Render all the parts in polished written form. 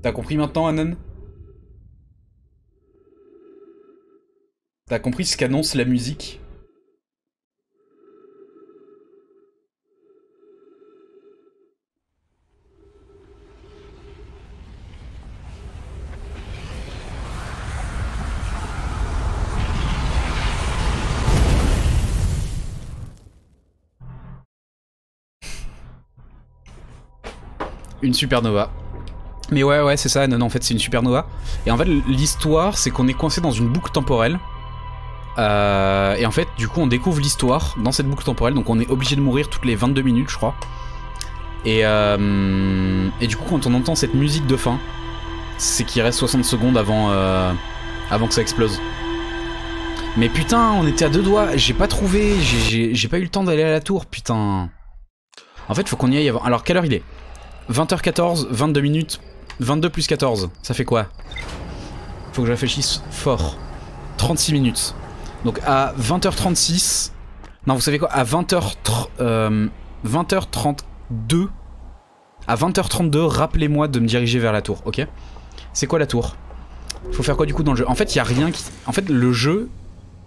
T'as compris maintenant, Anan? T'as compris ce qu'annonce la musique? Une supernova. Mais ouais, c'est ça, non, en fait, c'est une supernova. Et en fait, l'histoire, c'est qu'on est coincé dans une boucle temporelle. Et en fait, du coup, on découvre l'histoire dans cette boucle temporelle. Donc, on est obligé de mourir toutes les 22 minutes, je crois. Et du coup, quand on entend cette musique de fin, c'est qu'il reste 60 secondes avant que ça explose. Mais putain, on était à deux doigts. J'ai pas trouvé. J'ai pas eu le temps d'aller à la tour, putain. En fait, faut qu'on y aille avant. Alors, quelle heure il est? 20h14, 22 minutes, 22 plus 14, ça fait quoi? Faut que je réfléchisse fort. 36 minutes. Donc à 20h36... Non, vous savez quoi? À 20h32... À 20h32, rappelez-moi de me diriger vers la tour, ok? C'est quoi la tour? Faut faire quoi du coup dans le jeu? En fait, il y a rien qui... En fait, le jeu...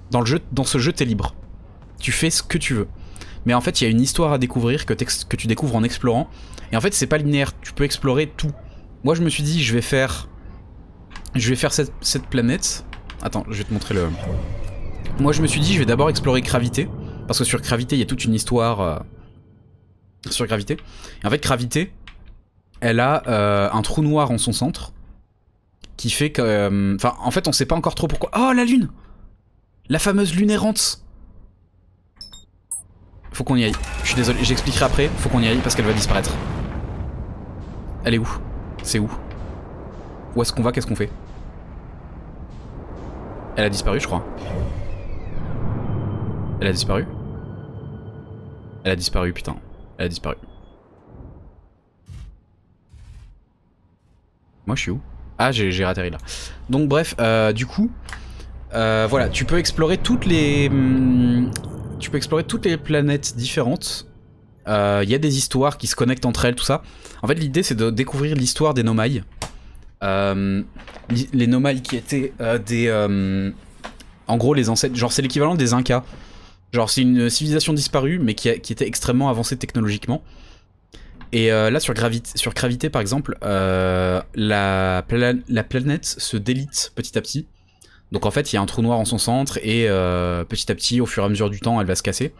Dans ce jeu, t'es libre. Tu fais ce que tu veux. Mais en fait, il y a une histoire à découvrir que tu découvres en explorant. Et en fait, c'est pas linéaire, tu peux explorer tout. Moi, je me suis dit, je vais faire cette planète. Attends, je vais te montrer le... Moi, je me suis dit, je vais d'abord explorer Gravité. Parce que sur Gravité, il y a toute une histoire sur Gravité. Et en fait, Gravité, elle a un trou noir en son centre. Qui fait que... Enfin, en fait, on sait pas encore trop pourquoi... Oh, la Lune! La fameuse Lune errante! Faut qu'on y aille. Je suis désolé, j'expliquerai après. Faut qu'on y aille parce qu'elle va disparaître. Elle est où? C'est où? Où est-ce qu'on va? Qu'est-ce qu'on fait? Elle a disparu, je crois. Elle a disparu? Elle a disparu, putain. Elle a disparu. Moi, je suis où? Ah, j'ai atterri là. Donc, bref, du coup... voilà, tu peux explorer toutes les... Tu peux explorer toutes les planètes différentes. Il y a des histoires qui se connectent entre elles, tout ça. En fait, l'idée, c'est de découvrir l'histoire des Nomai. Les Nomai qui étaient en gros, les ancêtres... Genre, c'est l'équivalent des Incas. Genre, c'est une civilisation disparue, mais qui était extrêmement avancée technologiquement. Et là, sur Gravité, par exemple, la planète se délite petit à petit. Donc en fait, il y a un trou noir en son centre et petit à petit, au fur et à mesure du temps, elle va se casser.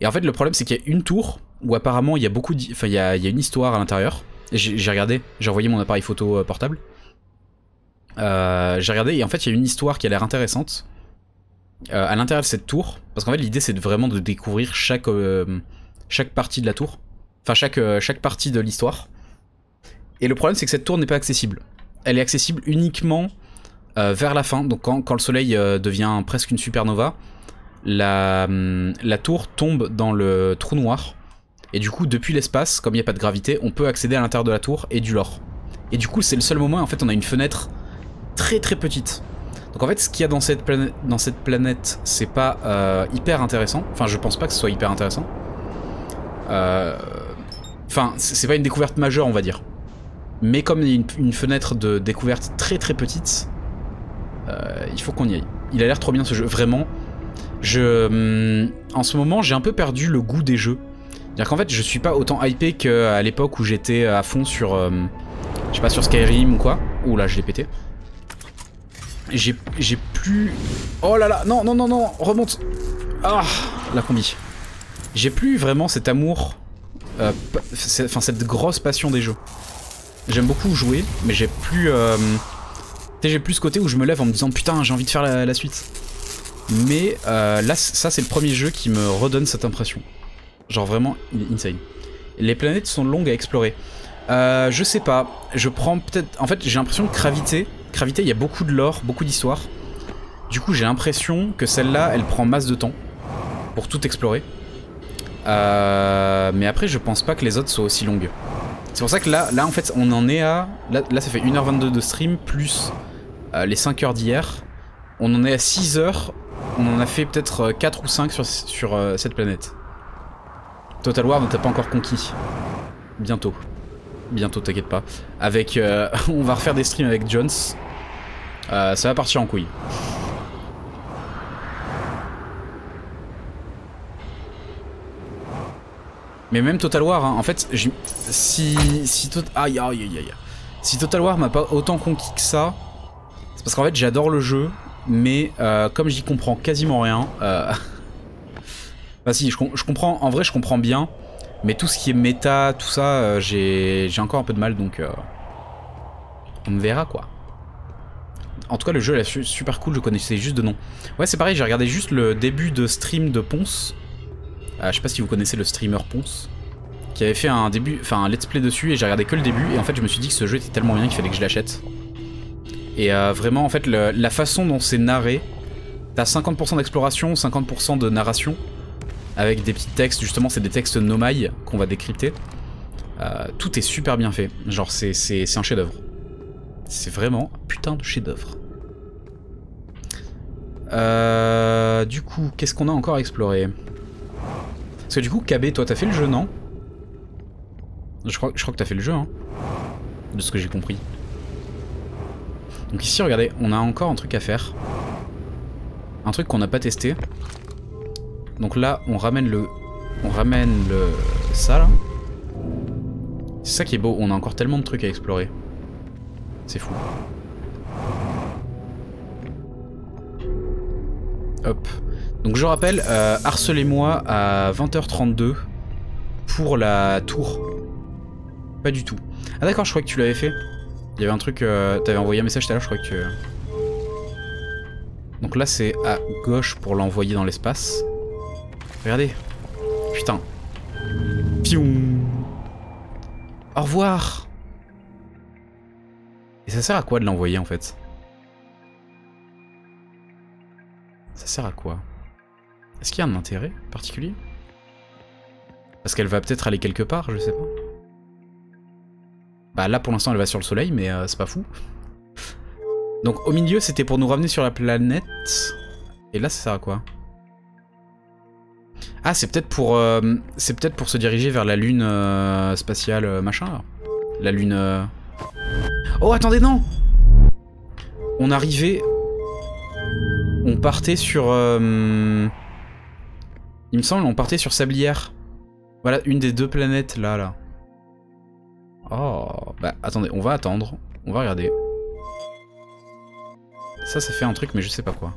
Et en fait, le problème, c'est qu'il y a une tour où apparemment, il y a beaucoup de... Enfin, il y a une histoire à l'intérieur. J'ai regardé, j'ai envoyé mon appareil photo portable. J'ai regardé et en fait, il y a une histoire qui a l'air intéressante à l'intérieur de cette tour. Parce qu'en fait, l'idée, c'est vraiment de découvrir chaque partie de la tour. Enfin, chaque partie de l'histoire. Et le problème, c'est que cette tour n'est pas accessible. Elle est accessible uniquement... vers la fin, donc quand le soleil devient presque une supernova, la tour tombe dans le trou noir. Et du coup, depuis l'espace, comme il n'y a pas de gravité, on peut accéder à l'intérieur de la tour et du lore. Et du coup, c'est le seul moment où en fait on a une fenêtre très très petite. Donc en fait, ce qu'il y a dans cette planète, c'est pas hyper intéressant. Enfin, je pense pas que ce soit hyper intéressant. Enfin, c'est pas une découverte majeure, on va dire. Mais comme il y a une fenêtre de découverte très très petite... il faut qu'on y aille. Il a l'air trop bien ce jeu, vraiment. En ce moment, j'ai un peu perdu le goût des jeux. C'est-à-dire qu'en fait, je suis pas autant hypé qu'à l'époque où j'étais à fond sur... je sais pas, sur Skyrim ou quoi. Ouh là, je l'ai pété. J'ai plus... Oh là là, non, non, non, non, remonte. Ah, la combi. J'ai plus vraiment cet amour... Enfin, cette grosse passion des jeux. J'aime beaucoup jouer, mais j'ai plus... j'ai plus ce côté où je me lève en me disant putain j'ai envie de faire la suite. Mais là ça c'est le premier jeu qui me redonne cette impression. Genre vraiment insane. Les planètes sont longues à explorer. Je sais pas, je prends peut-être... En fait j'ai l'impression que Gravité il y a beaucoup de lore, beaucoup d'histoire. Du coup j'ai l'impression que celle-là elle prend masse de temps pour tout explorer. Mais après je pense pas que les autres soient aussi longues. C'est pour ça que là en fait on en est à... Là ça fait 1h22 de stream plus... les 5 heures d'hier, on en est à 6 heures, on en a fait peut-être 4 ou 5 sur cette planète. Total War ne t'a pas encore conquis. Bientôt. bientôt, t'inquiète pas. Avec, on va refaire des streams avec Jones. Ça va partir en couille. Mais même Total War, hein, en fait, si Total War m'a pas autant conquis que ça, c'est parce qu'en fait j'adore le jeu, mais comme j'y comprends quasiment rien, bah si, je comprends, en vrai je comprends bien, mais tout ce qui est méta, tout ça, j'ai encore un peu de mal, donc on me verra quoi. En tout cas le jeu est super cool, je connaissais juste de nom. Ouais c'est pareil, j'ai regardé juste le début de stream de Ponce. Je sais pas si vous connaissez le streamer Ponce, qui avait fait un let's play dessus, et j'ai regardé que le début, et en fait je me suis dit que ce jeu était tellement bien qu'il fallait que je l'achète. Et vraiment en fait la façon dont c'est narré, t'as 50% d'exploration, 50% de narration, avec des petits textes, justement c'est des textes nomai qu'on va décrypter. Tout est super bien fait, genre c'est un chef d'œuvre. C'est vraiment un putain de chef d'œuvre. Du coup, qu'est-ce qu'on a encore à explorer? Parce que du coup, KB, toi t'as fait le jeu, non? Je crois que t'as fait le jeu, hein, de ce que j'ai compris. Donc ici, regardez, on a encore un truc à faire. Un truc qu'on n'a pas testé. Donc là, on ramène le ça, là. C'est ça qui est beau, on a encore tellement de trucs à explorer. C'est fou. Hop. Donc je rappelle, harcelez-moi à 20h32 pour la tour. Pas du tout. Ah d'accord, je crois que tu l'avais fait. Il y avait un truc, t'avais envoyé un message tout à l'heure, je crois que tu... Donc là c'est à gauche pour l'envoyer dans l'espace. Regardez. Putain. Pioum. Au revoir. Et ça sert à quoi de l'envoyer en fait? Ça sert à quoi? Est-ce qu'il y a un intérêt particulier? Parce qu'elle va peut-être aller quelque part, je sais pas. Bah là pour l'instant elle va sur le soleil, mais c'est pas fou. Donc au milieu c'était pour nous ramener sur la planète. Et là ça sert à quoi? Ah c'est peut-être pour se diriger vers la lune spatiale machin là. La lune... Oh attendez non! On arrivait... On partait sur... Il me semble on partait sur Sablière. Voilà, une des deux planètes là. Oh, bah attendez, on va attendre. On va regarder. Ça fait un truc mais je sais pas quoi.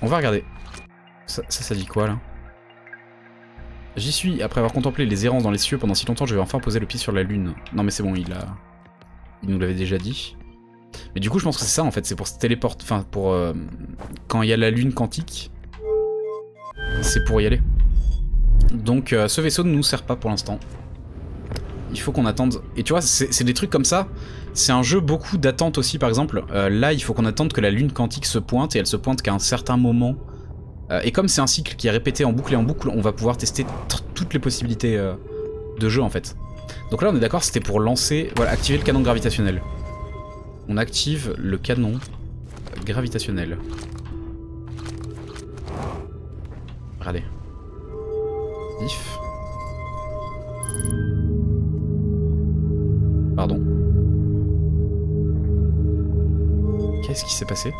On va regarder. Ça dit quoi là? J'y suis, après avoir contemplé les errances dans les cieux pendant si longtemps, je vais enfin poser le pied sur la lune. Non mais c'est bon, il nous l'avait déjà dit. Mais du coup je pense que c'est ça en fait, c'est pour se téléporter, enfin pour... quand il y a la lune quantique, c'est pour y aller. Donc ce vaisseau ne nous sert pas pour l'instant. Il faut qu'on attende. Et tu vois, c'est des trucs comme ça. C'est un jeu beaucoup d'attente aussi par exemple. Là il faut qu'on attende que la lune quantique se pointe, et elle se pointe qu'à un certain moment. Et comme c'est un cycle qui est répété en boucle et en boucle, on va pouvoir tester toutes les possibilités de jeu en fait. Donc là on est d'accord, c'était pour lancer... Voilà, activer le canon gravitationnel. On active le canon gravitationnel. Regardez. Diff. Pardon. Qu'est-ce qui s'est passé?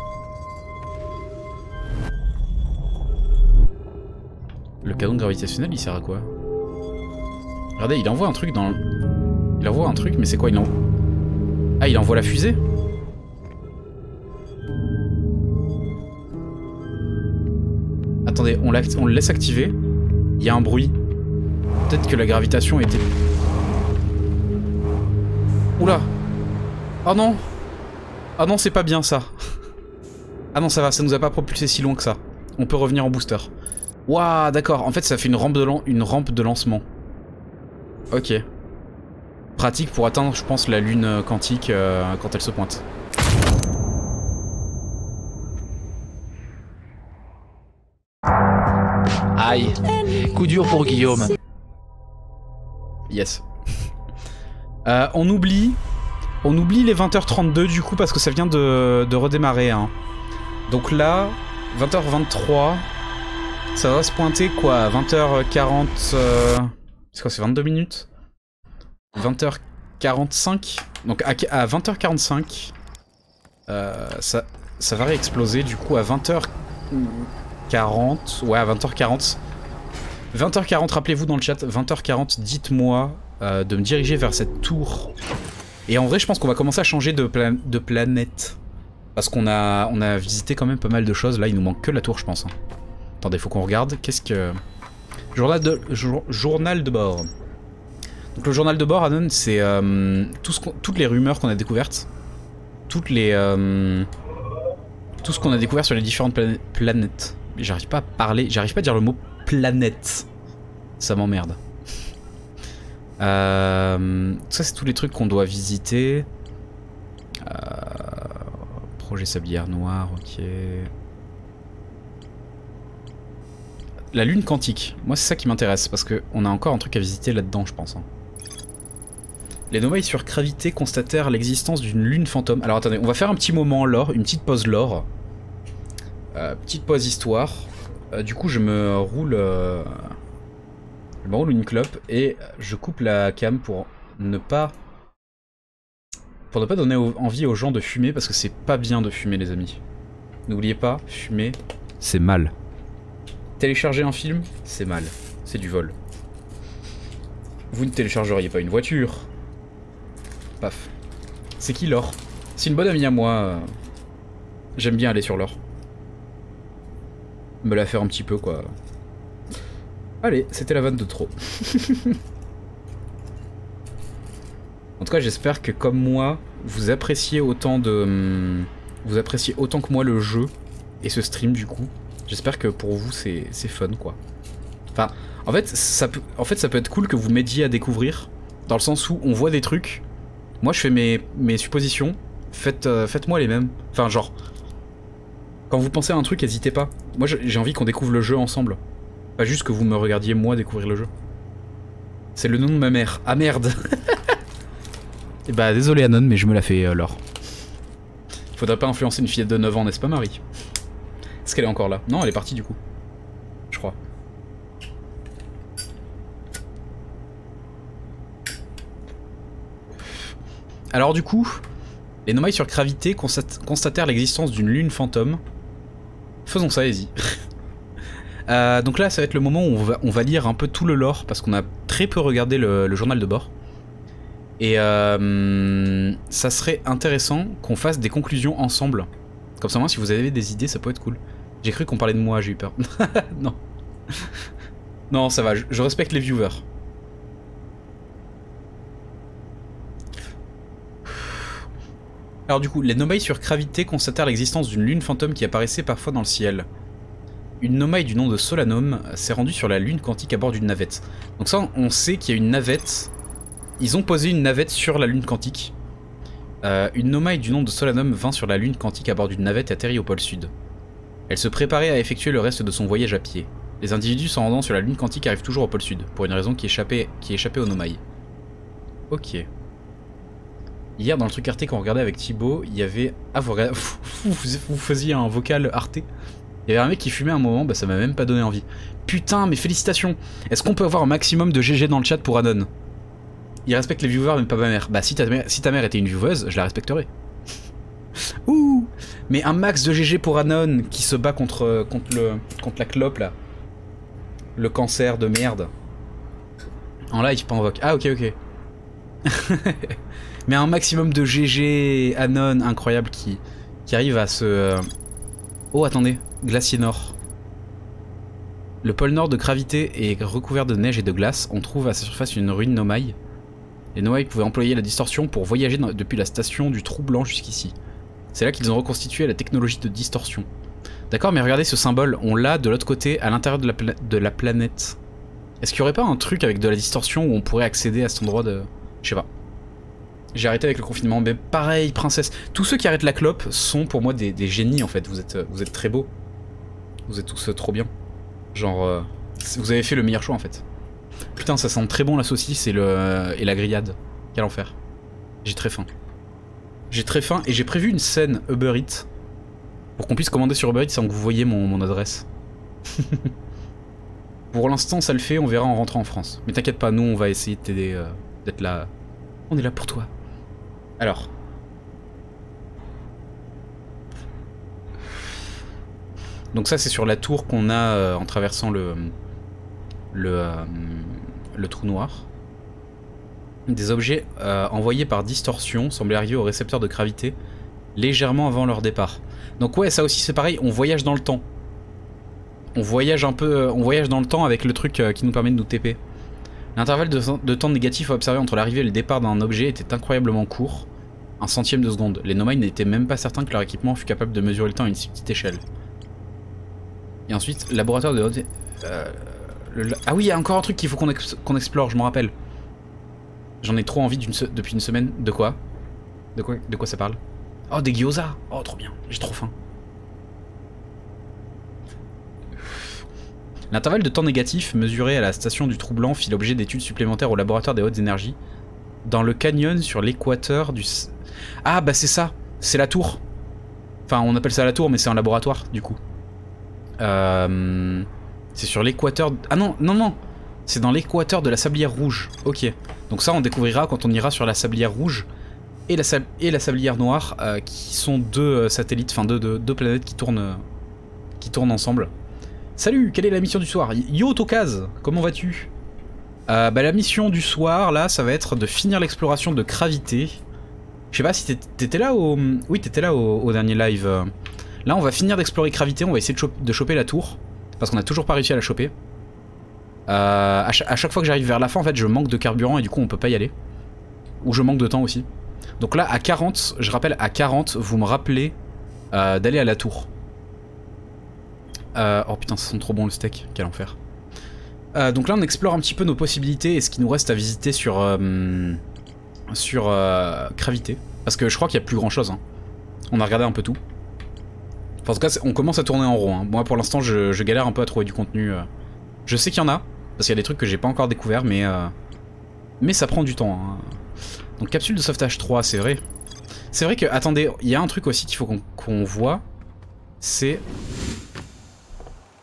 Le canon gravitationnel, il sert à quoi? Regardez, il envoie un truc dans... Il envoie un truc, mais c'est quoi il envoie? Ah, il envoie la fusée? Attendez, on le laisse activer. Il y a un bruit. Peut-être que la gravitation était... Oula! Oh non! Ah non, c'est pas bien ça. Ah non, ça va, ça nous a pas propulsé si loin que ça. On peut revenir en booster. Waouh, d'accord. En fait, ça fait une rampe de lancement. Ok. Pratique pour atteindre, je pense, la lune quantique quand elle se pointe. Aïe. Coup dur pour Guillaume. Yes. On oublie les 20h32 du coup parce que ça vient de redémarrer. Hein. Donc là, 20h23, ça va se pointer quoi, 20h40... C'est quoi, c'est 22 minutes? 20h45. Donc à 20h45, ça va réexploser. Du coup, à 20h40. Ouais, à 20h40. 20h40, rappelez-vous dans le chat, 20h40, dites-moi de me diriger vers cette tour. Et en vrai, je pense qu'on va commencer à changer de planète. Parce qu'on a visité quand même pas mal de choses. Là, il nous manque que la tour, je pense. Hein. Attendez, faut qu'on regarde. Qu'est-ce que... Journal de bord. Donc le journal de bord, Anon, c'est toutes les rumeurs qu'on a découvertes. Tout ce qu'on a découvert sur les différentes planètes. J'arrive pas à parler, j'arrive pas à dire le mot planète. Ça m'emmerde. Ça, c'est tous les trucs qu'on doit visiter. Projet sablière noire, ok. La lune quantique. Moi, c'est ça qui m'intéresse, parce qu'on a encore un truc à visiter là-dedans, je pense. Hein. Les nomailles sur gravité constatèrent l'existence d'une lune fantôme. Alors attendez, on va faire un petit moment lore, une petite pause lore. Petite pause histoire. Du coup, je me roule une clope et je coupe la cam pour ne pas donner envie aux gens de fumer, parce que c'est pas bien de fumer, les amis. N'oubliez pas, fumer, c'est mal. Télécharger un film, c'est mal. C'est du vol. Vous ne téléchargeriez pas une voiture. Paf. C'est qui Laure? C'est une bonne amie à moi. J'aime bien aller sur Laure. Me la faire un petit peu, quoi. Allez, c'était la vanne de trop. En tout cas, j'espère que comme moi, vous appréciez autant que moi le jeu et ce stream du coup. J'espère que pour vous c'est fun, quoi. Enfin, en fait, ça peut être cool que vous m'aidiez à découvrir, dans le sens où on voit des trucs. Moi, je fais mes suppositions. Faites-moi les mêmes. Enfin, genre, quand vous pensez à un truc, n'hésitez pas. Moi, j'ai envie qu'on découvre le jeu ensemble. Pas juste que vous me regardiez moi découvrir le jeu. C'est le nom de ma mère. Ah merde. Et bah désolé Anon, mais je me la fais Laure. Faudrait pas influencer une fillette de 9 ans, n'est-ce pas Marie? Est-ce qu'elle est encore là? Non, elle est partie du coup. Je crois. Alors du coup, les nomailles sur gravité constatèrent l'existence d'une lune fantôme. Faisons ça, allez-y. Donc là, ça va être le moment où on va lire un peu tout le lore, parce qu'on a très peu regardé le journal de bord. Et ça serait intéressant qu'on fasse des conclusions ensemble. Comme ça, moi, si vous avez des idées, ça peut être cool. J'ai cru qu'on parlait de moi, j'ai eu peur. Non. Non, ça va, je respecte les viewers. Alors du coup, les nomailles sur gravité constatèrent l'existence d'une lune fantôme qui apparaissait parfois dans le ciel. Une nomaille du nom de Solanum s'est rendue sur la lune quantique à bord d'une navette. Donc ça, on sait qu'il y a une navette. Ils ont posé une navette sur la lune quantique. Une nomaille du nom de Solanum vint sur la lune quantique à bord d'une navette et atterrit au pôle sud. Elle se préparait à effectuer le reste de son voyage à pied. Les individus s'en rendant sur la lune quantique arrivent toujours au pôle sud, pour une raison qui échappait aux nomailles. Ok. Hier, dans le truc Arte qu'on regardait avec Thibaut, il y avait... Ah, vous faisiez un vocal Arte. Il y avait un mec qui fumait un moment, bah ça m'a même pas donné envie. Putain, mais félicitations. Est-ce qu'on peut avoir un maximum de GG dans le chat pour Anon? Il respecte les viewers, mais pas ma mère. Bah si ta mère était une vieweuse, je la respecterais. Ouh. Mais un max de GG pour Anon qui se bat contre la clope là. Le cancer de merde. En live, pas en voc. Ah ok. Mais un maximum de GG Anon incroyable qui arrive à se... Oh attendez, glacier nord. Le pôle nord de gravité est recouvert de neige et de glace. On trouve à sa surface une ruine nomaille. Les nomailles pouvaient employer la distorsion pour voyager depuis la station du trou blanc jusqu'ici. C'est là qu'ils ont reconstitué la technologie de distorsion. D'accord, mais regardez ce symbole, on l'a de l'autre côté, à l'intérieur de la planète. Est-ce qu'il n'y aurait pas un truc avec de la distorsion où on pourrait accéder à cet endroit de... Je sais pas. J'ai arrêté avec le confinement, mais pareil, princesse. Tous ceux qui arrêtent la clope sont pour moi des génies en fait, vous êtes très beaux. Vous êtes tous trop bien. Genre, vous avez fait le meilleur choix en fait. Putain, ça sent très bon la saucisse et la grillade. Quel enfer. J'ai très faim. J'ai très faim et j'ai prévu une scène Uber Eats pour qu'on puisse commander sur Uber Eats sans que vous voyez mon adresse. Pour l'instant, ça le fait, on verra en rentrant en France. Mais t'inquiète pas, nous on va essayer de t'aider, d'être là On est là pour toi. Alors. Donc ça c'est sur la tour qu'on a en traversant le trou noir. Des objets envoyés par distorsion semblent arriver au récepteur de gravité légèrement avant leur départ. Donc ouais, ça aussi c'est pareil, on voyage dans le temps. On voyage un peu, on voyage dans le temps avec le truc qui nous permet de nous TP. L'intervalle de temps négatif à observer entre l'arrivée et le départ d'un objet était incroyablement court. 1/100 de seconde. Les Nomai n'étaient même pas certains que leur équipement fût capable de mesurer le temps à une si petite échelle. Et ensuite, laboratoire de haute... Ah oui, il y a encore un truc qu'il faut qu'on explore, je m'en rappelle. J'en ai trop envie depuis une semaine. De quoi? De quoi ça parle? Oh, des gyoza. Oh, trop bien. J'ai trop faim. L'intervalle de temps négatif mesuré à la station du Trou Blanc fit l'objet d'études supplémentaires au laboratoire des hautes énergies. Dans le canyon sur l'équateur du... Ah, bah c'est ça. C'est la tour. Enfin, on appelle ça la tour, mais c'est un laboratoire, du coup. C'est sur l'équateur... Ah non, non, non. C'est dans l'équateur de la Sablière Rouge. Ok. Donc ça, on découvrira quand on ira sur la Sablière Rouge et la Sablière Noire, qui sont deux satellites, enfin deux planètes qui tournent ensemble. Salut, quelle est la mission du soir? Yo Tokaz, comment vas-tu? Bah la mission du soir, là, ça va être de finir l'exploration de Gravité. Je sais pas si t'étais là au... Oui, t'étais là au dernier live. Là, on va finir d'explorer Gravité, on va essayer de choper la tour. Parce qu'on a toujours pas réussi à la choper. À chaque fois que j'arrive vers la fin, en fait, je manque de carburant et du coup, on peut pas y aller. Ou je manque de temps aussi. Donc là, à 40, je rappelle, à 40, vous me rappelez d'aller à la tour. Oh putain, ça sent trop bon le steak, quel enfer. Donc là, on explore un petit peu nos possibilités et ce qui nous reste à visiter sur Gravité. Parce que je crois qu'il y a plus grand chose. Hein. On a regardé un peu tout. Enfin, en tout cas, on commence à tourner en rond. Hein. Moi, pour l'instant, je galère un peu à trouver du contenu. Je sais qu'il y en a, parce qu'il y a des trucs que j'ai pas encore découvert, mais ça prend du temps. Hein. Donc, capsule de sauvetage 3, c'est vrai. C'est vrai que, attendez, il y a un truc aussi qu'il faut qu'on voit. C'est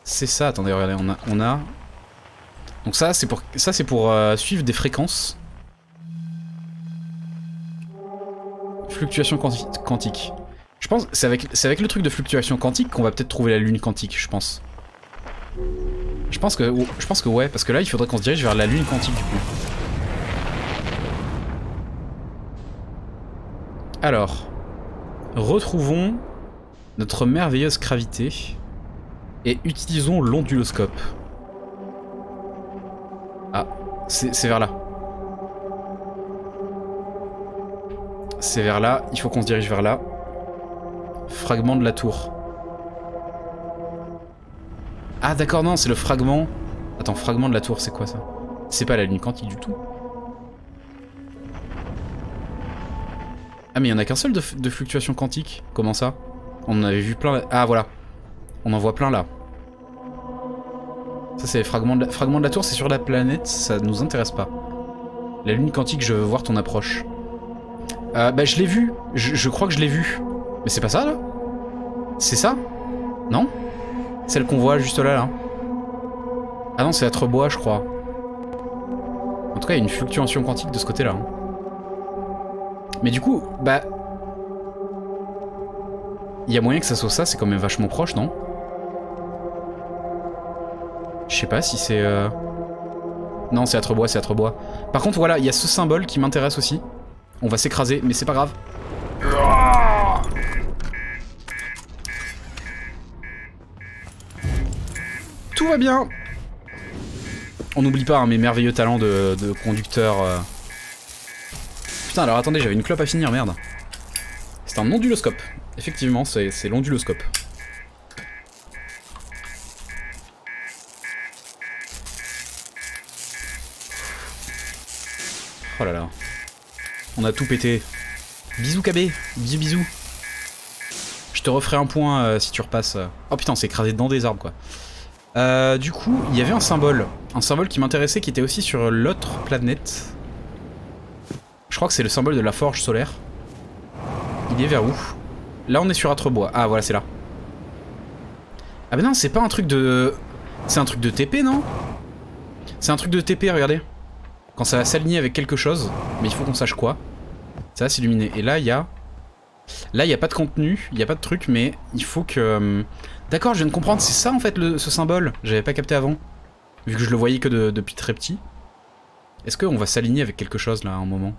ça, attendez, regardez, on a... Donc ça, c'est pour suivre des fréquences. Fluctuation quantique. Je pense c'est avec le truc de fluctuation quantique qu'on va peut-être trouver la lune quantique, je pense. Je pense que ouais, parce que là il faudrait qu'on se dirige vers la lune quantique du coup. Alors, retrouvons notre merveilleuse gravité et utilisons l'onduloscope. Ah, c'est vers là. C'est vers là, il faut qu'on se dirige vers là. Fragment de la tour. Ah d'accord, non, c'est le fragment... Attends, fragment de la tour, c'est quoi ça? C'est pas la lune quantique du tout. Ah mais il y en a qu'un seul de fluctuation quantique. Comment ça? On en avait vu plein... Ah voilà. On en voit plein là. Ça c'est les fragments de la tour, c'est sur la planète, ça nous intéresse pas. La lune quantique, je veux voir ton approche. Bah je l'ai vu, je crois que je l'ai vu. Mais c'est pas ça là? C'est ça? Non? Celle qu'on voit juste là, là. Ah non, c'est Atrebois, je crois. En tout cas, il y a une fluctuation quantique de ce côté-là. Hein. Mais du coup, bah... il y a moyen que ça soit ça, c'est quand même vachement proche, non? Je sais pas si c'est... Non, c'est Atrebois, c'est Atrebois. Par contre, voilà, il y a ce symbole qui m'intéresse aussi. On va s'écraser, mais c'est pas grave. Tout va bien. On n'oublie pas hein, mes merveilleux talents de conducteur. Putain, alors attendez, j'avais une clope à finir, merde. C'est un onduloscope. Effectivement, c'est l'onduloscope. Oh là là. On a tout pété. Bisous KB, bisous bisous. Je te referai un point si tu repasses. Oh putain, on s'est écrasé dans des arbres quoi. Du coup, il y avait un symbole qui m'intéressait qui était aussi sur l'autre planète. Je crois que c'est le symbole de la forge solaire. Il est vers où? Là on est sur Atrebois. Ah voilà, c'est là. Ah bah non, c'est pas un truc de... C'est un truc de TP, non? C'est un truc de TP, regardez. Quand ça va s'aligner avec quelque chose, mais il faut qu'on sache quoi, ça va s'illuminer. Et là, il y a... Là, il n'y a pas de contenu, il n'y a pas de truc, mais il faut que... D'accord, je viens de comprendre, c'est ça en fait ce symbole. J'avais pas capté avant, vu que je le voyais que depuis très petit. Est-ce qu'on va s'aligner avec quelque chose là à un moment?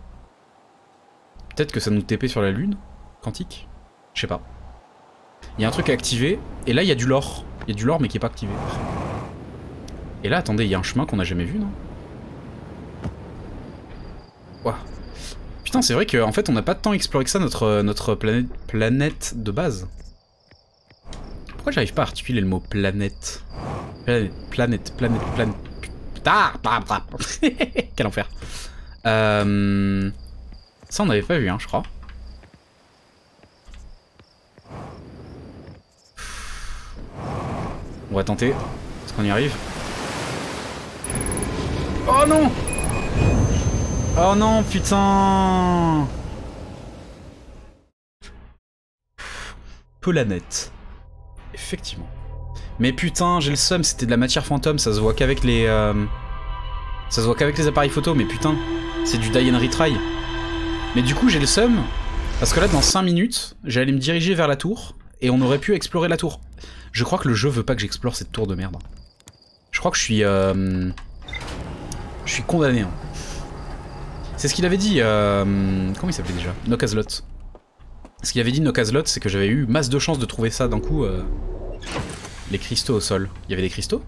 Peut-être que ça nous TP sur la lune quantique? Je sais pas. Il y a un truc à activer, et là il y a du lore. Il y a du lore mais qui est pas activé. Et là, attendez, il y a un chemin qu'on n'a jamais vu, non? Ouah. Putain, c'est vrai qu'en fait on n'a pas tant exploré que ça notre planète de base. Pourquoi j'arrive pas à articuler le mot planète? Planète. Ah, quel enfer. Ça on n'avait pas vu, hein, je crois. On va tenter. Est-ce qu'on y arrive? Oh non! Oh non, putain! Planète. Effectivement. Mais putain, j'ai le seum, c'était de la matière fantôme, ça se voit qu'avec les... Ça se voit qu'avec les appareils photo, mais putain, c'est du die and retry. Mais du coup, j'ai le seum, parce que là, dans 5 minutes, j'allais me diriger vers la tour, et on aurait pu explorer la tour. Je crois que le jeu veut pas que j'explore cette tour de merde. Je crois que je suis condamné. Hein. C'est ce qu'il avait dit, comment il s'appelait déjà? Nokazlot. Ce qu'il avait dit Nokazlot, c'est que j'avais eu masse de chance de trouver ça d'un coup. Les cristaux au sol. Il y avait des cristaux?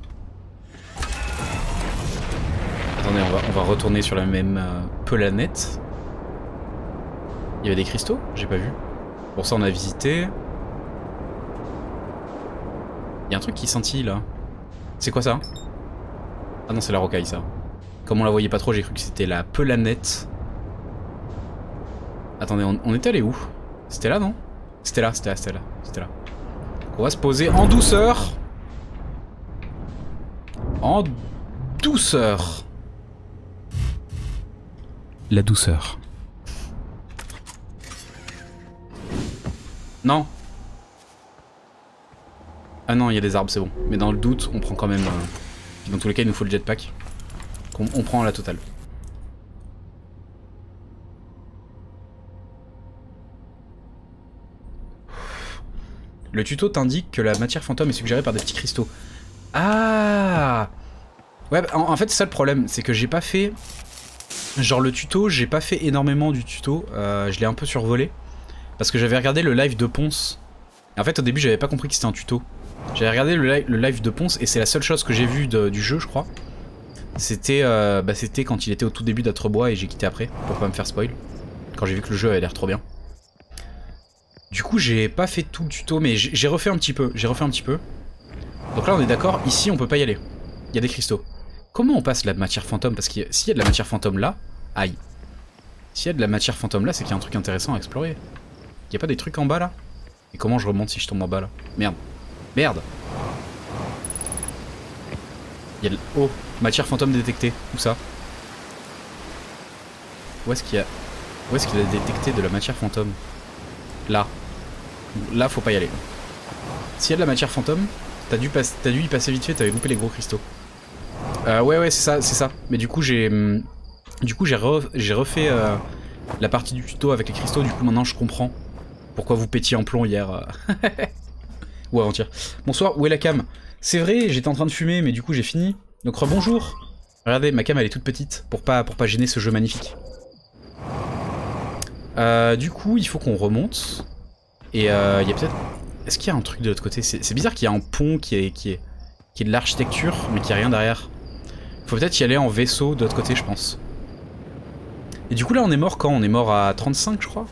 Attendez, on va retourner sur la même planète. Il y avait des cristaux? J'ai pas vu. Bon, ça on a visité. Il y a un truc qui scintille là. C'est quoi ça? Ah non, c'est la rocaille ça. Comme on la voyait pas trop, j'ai cru que c'était la planète. Attendez, on était allé où? C'était là, non? C'était là. On va se poser en douceur. En douceur. La douceur. Non. Ah non, il y a des arbres, c'est bon. Mais dans le doute, on prend quand même... Dans tous les cas, il nous faut le jetpack. On prend la totale. Le tuto t'indique que la matière fantôme est suggérée par des petits cristaux. Ah! Ouais, bah, en fait, c'est ça le problème. C'est que j'ai pas fait... Genre le tuto, j'ai pas fait énormément du tuto. Je l'ai un peu survolé. Parce que j'avais regardé le live de Ponce. Et en fait, au début, j'avais pas compris que c'était un tuto. J'avais regardé le live de Ponce et c'est la seule chose que j'ai vue du jeu, je crois. C'était quand il était au tout début d'Atrebois et j'ai quitté après, pour pas me faire spoil. Quand j'ai vu que le jeu avait l'air trop bien. Du coup, j'ai pas fait tout le tuto, mais j'ai refait un petit peu. Donc là, on est d'accord, ici, on peut pas y aller. Il y a des cristaux. Comment on passe la matière fantôme? Parce que s'il y a de la matière fantôme là... Aïe. S'il y a de la matière fantôme là, c'est qu'il y a un truc intéressant à explorer. Il y a pas des trucs en bas là? Et comment je remonte si je tombe en bas là? Merde. Merde. Il y a de... Oh, matière fantôme détectée. Où ça? Où est-ce qu'il a détecté de la matière fantôme? Là. Là, faut pas y aller. S'il y a de la matière fantôme, t'as dû y passer vite fait, t'avais loupé les gros cristaux. Ouais, c'est ça. Mais du coup, j'ai refait la partie du tuto avec les cristaux, du coup maintenant je comprends pourquoi vous pétiez en plomb hier. Ou avant-hier. Bonsoir, où est la cam? C'est vrai, j'étais en train de fumer, mais du coup j'ai fini. Donc rebonjour. Regardez, ma cam elle est toute petite, pour pas gêner ce jeu magnifique. Du coup, il faut qu'on remonte. Et il y a peut-être... Est-ce qu'il y a un truc de l'autre côté? C'est bizarre qu'il y a un pont qui est de l'architecture, mais qu'il n'y a rien derrière. Faut peut-être y aller en vaisseau de l'autre côté, je pense. Et du coup là on est mort quand? On est mort à 35 je crois.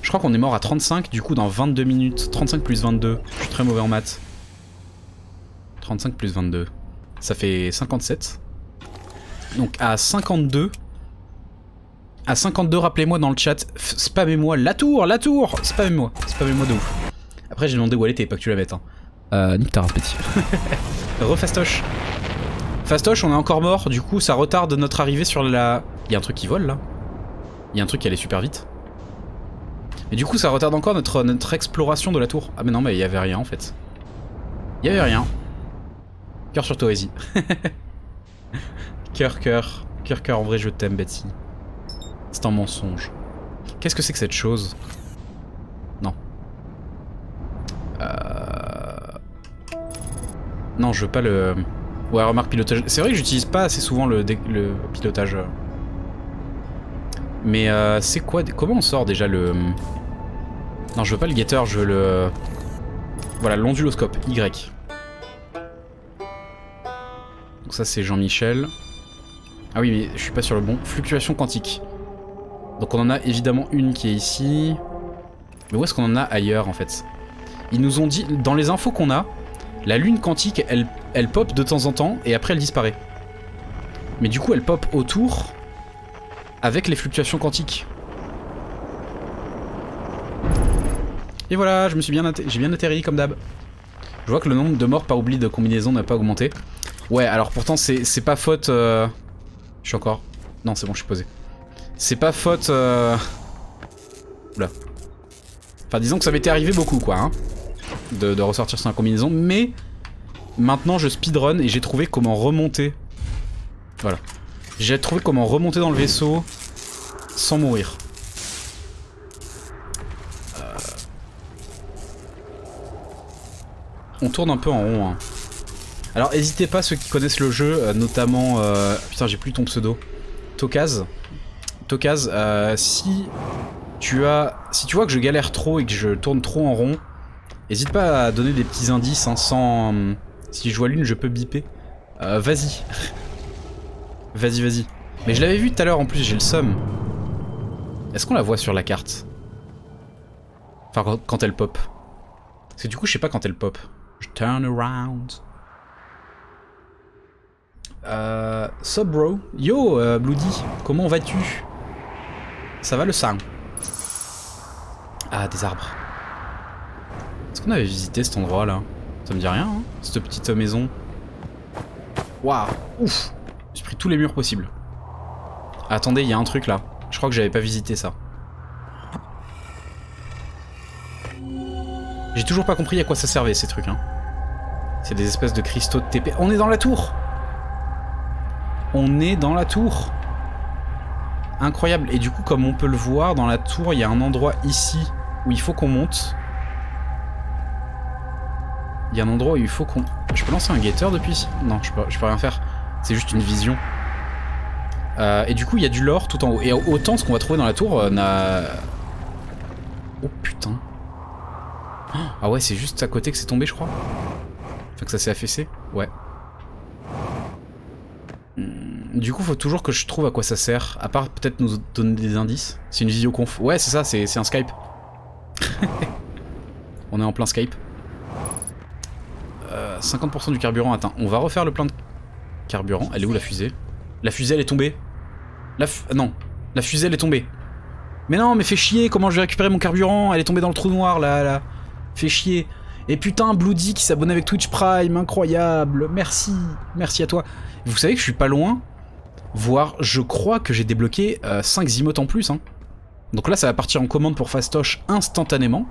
Je crois qu'on est mort à 35, du coup dans 22 minutes. 35 plus 22, je suis très mauvais en maths. 35 plus 22, ça fait 57. Donc à 52... À 52, rappelez-moi dans le chat, spammez-moi la tour, spammez-moi de ouf. Après j'ai demandé où elle était, pas que tu la mettes. Hein. Nique ta race petit. Refastoche. Fastoche, on est encore mort, du coup ça retarde notre arrivée sur la... Il y a un truc qui vole là. Il y a un truc qui allait super vite. Et du coup ça retarde encore notre exploration de la tour. Ah mais non, mais il y avait rien en fait. Il y avait rien. Cœur sur toi, vas-y. Cœur. pire cœur. En vrai, je t'aime, Betsy. C'est un mensonge. Qu'est-ce que c'est que cette chose? Non. Non, je veux pas le... Ouais, remarque pilotage. C'est vrai que j'utilise pas assez souvent le pilotage. Mais c'est quoi... Comment on sort déjà le... Non, je veux pas le guetteur, je veux le... Voilà, l'onduloscope, Y. Donc ça c'est Jean-Michel. Ah oui, mais je suis pas sur le bon. Fluctuation quantique. Donc on en a évidemment une qui est ici. Mais où est-ce qu'on en a ailleurs en fait? Ils nous ont dit, dans les infos qu'on a, la lune quantique, elle pop de temps en temps et après elle disparaît. Mais du coup elle pop autour avec les fluctuations quantiques. Et voilà, je me suis j'ai bien atterri comme d'hab. Je vois que le nombre de morts par oubli de combinaison n'a pas augmenté. Ouais, alors pourtant c'est pas faute... Je suis encore... Non, c'est bon, je suis posé. C'est pas faute... Oula. Enfin, disons que ça m'était arrivé beaucoup, quoi, hein, de ressortir sans la combinaison, mais maintenant je speedrun et j'ai trouvé comment remonter. Voilà. J'ai trouvé comment remonter dans le vaisseau sans mourir. On tourne un peu en rond, hein. Alors n'hésitez pas, ceux qui connaissent le jeu, notamment... Putain, j'ai plus ton pseudo. Tokaz. Tokaz, si tu vois que je galère trop et que je tourne trop en rond, n'hésite pas à donner des petits indices, hein, sans... si je vois l'une, je peux biper. Vas-y. Vas-y, vas-y. Mais je l'avais vu tout à l'heure en plus, j'ai le seum. Est-ce qu'on la voit sur la carte? Enfin, quand elle pop. Parce que du coup, je sais pas quand elle pop. Je turn around. Sup bro? Yo, Bloody, comment vas-tu? Ça va le sang? Ah, des arbres. Est-ce qu'on avait visité cet endroit là? Ça me dit rien, hein, cette petite maison. Waouh, ouf! J'ai pris tous les murs possibles. Attendez, il y a un truc là. Je crois que j'avais pas visité ça. J'ai toujours pas compris à quoi ça servait ces trucs, hein. C'est des espèces de cristaux de TP. On est dans la tour! On est dans la tour! Incroyable. Et du coup, comme on peut le voir, dans la tour, il y a un endroit ici où il faut qu'on monte. Il y a un endroit où il faut qu'on... Je peux lancer un guetteur depuis ici? Non, je peux rien faire. C'est juste une vision. Et du coup, il y a du lore tout en haut. Et autant ce qu'on va trouver dans la tour n'a... Oh putain. Ah ouais, c'est juste à côté que c'est tombé, je crois. Enfin, que ça s'est affaissé. Ouais. Du coup, faut toujours que je trouve à quoi ça sert. À part peut-être nous donner des indices. C'est une visioconf. Ouais, c'est ça, c'est un Skype. On est en plein Skype. 50% du carburant atteint. On va refaire le plein de carburant. Elle est où la fusée? La fusée, elle est tombée. Non, la fusée, elle est tombée. Mais non, mais fais chier, comment je vais récupérer mon carburant? Elle est tombée dans le trou noir, là. Fais chier. Et putain, Bloody qui s'abonne avec Twitch Prime, incroyable. Merci, merci à toi. Vous savez que je suis pas loin, voire je crois que j'ai débloqué 5 emotes en plus, hein. Donc là, ça va partir en commande pour Fastoche instantanément.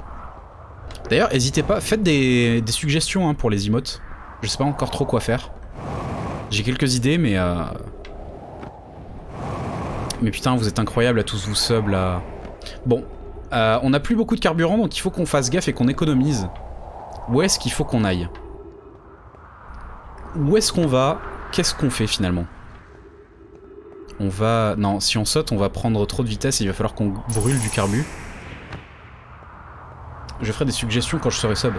D'ailleurs, n'hésitez pas, faites des suggestions, hein, pour les emotes. Je sais pas encore trop quoi faire. J'ai quelques idées, mais... Mais putain, vous êtes incroyables à tous vous sub, là. Bon, on n'a plus beaucoup de carburant, donc il faut qu'on fasse gaffe et qu'on économise. Où est-ce qu'il faut qu'on aille? Où est-ce qu'on va? Qu'est-ce qu'on fait, finalement? On va... Non, si on saute, on va prendre trop de vitesse et il va falloir qu'on brûle du carbu. Je ferai des suggestions quand je serai sub.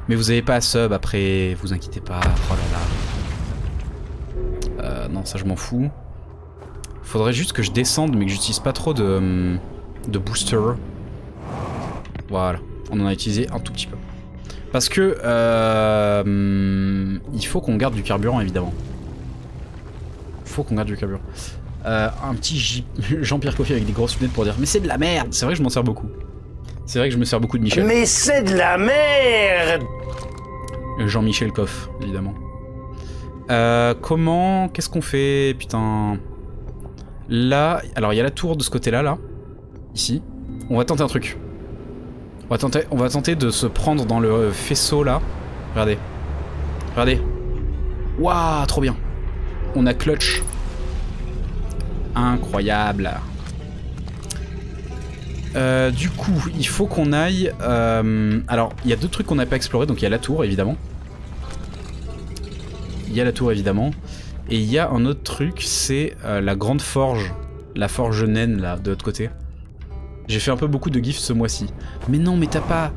Mais vous avez pas à sub après, vous inquiétez pas. Oh là là. Non, ça je m'en fous. Faudrait juste que je descende, mais que j'utilise pas trop de booster. Voilà, on en a utilisé un tout petit peu. Parce que il faut qu'on garde du carburant, évidemment. Faut qu'on garde du carburant. Un petit Jean-Pierre Coffy avec des grosses lunettes pour dire mais c'est de la merde. C'est vrai que je m'en sers beaucoup. C'est vrai que je me sers beaucoup de Michel. Mais c'est de la merde. Jean-Michel Coff, évidemment. Comment... Qu'est-ce qu'on fait? Putain... Là... Alors, il y a la tour de ce côté-là, là. Ici. On va tenter un truc. On va tenter de se prendre dans le faisceau, là. Regardez. Regardez. Waouh, trop bien. On a clutch. Incroyable. Du coup, il faut qu'on aille... alors, il y a deux trucs qu'on n'a pas explorés. Donc il y a la tour, évidemment. Il y a la tour, évidemment. Et il y a un autre truc, c'est la grande forge. La forge naine, là, de l'autre côté. J'ai fait un peu beaucoup de gifs ce mois-ci. Mais non, mais t'as pas...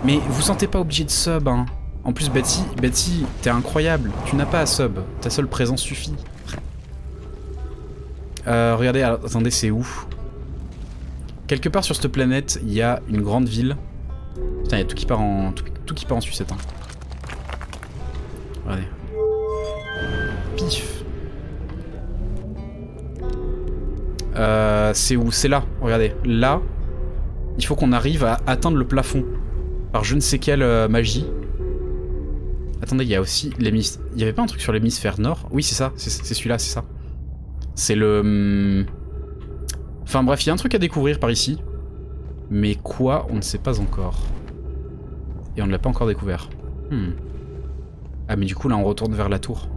Mais vous sentez pas obligé de sub, hein. En plus, Betty, t'es incroyable. Tu n'as pas à sub. Ta seule présence suffit. Regardez, alors, attendez, c'est où? Quelque part sur cette planète, il y a une grande ville. Putain, il y a tout qui part en... Tout qui part en sucette, hein. Regardez. Pif. C'est où? C'est là, regardez. Là, il faut qu'on arrive à atteindre le plafond. Par je ne sais quelle magie. Attendez, il y a aussi l'hémisphère... Il y avait pas un truc sur l'hémisphère nord? Oui, c'est ça, c'est celui-là, c'est ça. C'est le... Enfin bref, il y a un truc à découvrir par ici. Mais quoi, on ne sait pas encore. Et on ne l'a pas encore découvert. Ah mais du coup là on retourne vers la tour.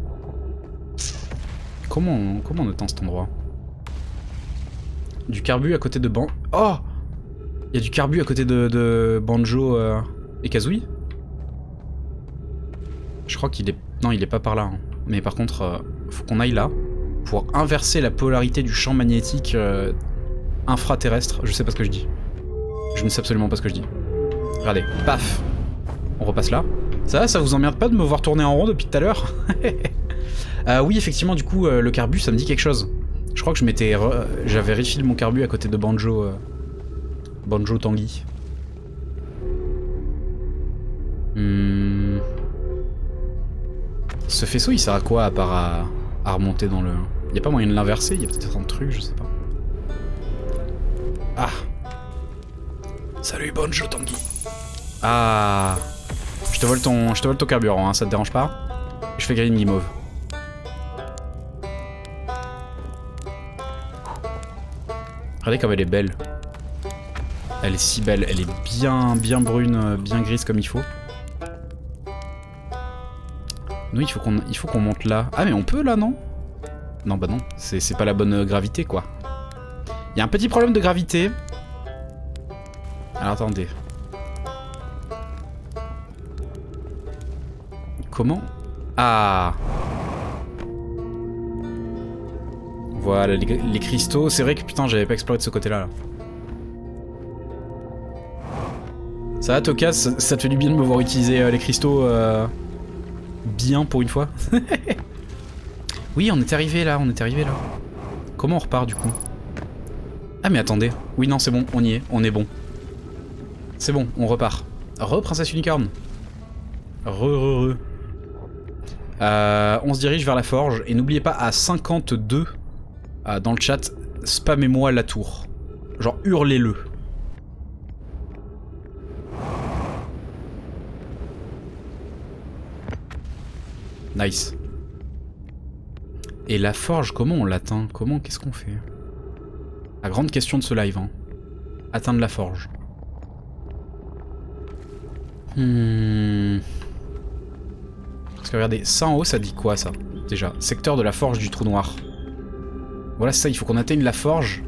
Comment on atteint cet endroit? Du carbu à côté de Oh! Il y a du carbu à côté de Banjo et Kazooie? Je crois qu'il est... Non, il est pas par là. Hein. Mais par contre, faut qu'on aille là pour inverser la polarité du champ magnétique infraterrestre. Je sais pas ce que je dis. Je ne sais absolument pas ce que je dis. Regardez, paf! On repasse là. Ça vous emmerde pas de me voir tourner en rond depuis tout à l'heure? Oui, effectivement, du coup, le carbu, ça me dit quelque chose. Je crois que j'avais refilé mon carbu à côté de Banjo... Banjo Tanguy. Ce faisceau, il sert à quoi à part à remonter dans le... Y a pas moyen de l'inverser? Y a peut-être un truc, je sais pas. Ah! Salut Banjo Tanguy! Ah! Je te vole ton carburant, hein, ça te dérange pas? Je fais griller une guimauve. Regardez comme elle est belle. Elle est si belle, elle est bien brune, bien grise comme il faut. Nous, il faut qu'on monte là. Ah mais on peut là, non? Non, bah non, c'est pas la bonne gravité, quoi. Il y a un petit problème de gravité. Alors attendez. Comment? Ah! Voilà, les cristaux. C'est vrai que putain, j'avais pas exploré de ce côté-là. Là. Ça va, Toka, ça te fait du bien de me voir utiliser les cristaux bien pour une fois. Oui, on est arrivé là, Comment on repart du coup? Ah mais attendez. Oui, non, c'est bon, on y est, on est bon. C'est bon, on repart. Princesse Unicorn. On se dirige vers la forge. Et n'oubliez pas, à 52, dans le chat, spammez-moi la tour. Genre, hurlez-le. Nice. Et la forge, comment on l'atteint? Qu'est-ce qu'on fait? La grande question de ce live, hein. Atteindre la forge. Parce que regardez, ça en haut, ça dit quoi, ça? Déjà, secteur de la forge du trou noir. Voilà, c'est ça, il faut qu'on atteigne la forge.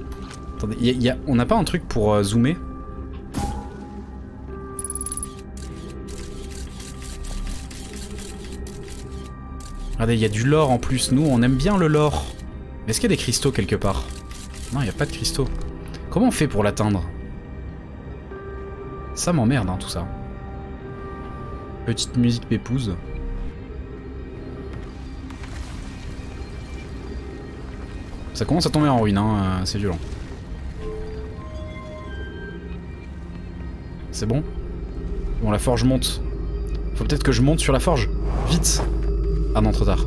Attendez, on n'a pas un truc pour zoomer? Regardez, il y a du lore en plus. Nous, on aime bien le lore. Est-ce qu'il y a des cristaux quelque part? Non, il n'y a pas de cristaux. Comment on fait pour l'atteindre? Ça m'emmerde, hein, tout ça. Petite musique pépouse. Ça commence à tomber en ruine, hein, c'est violent. C'est bon? Bon, la forge monte. Faut peut-être que je monte sur la forge. Vite! Ah non, trop tard.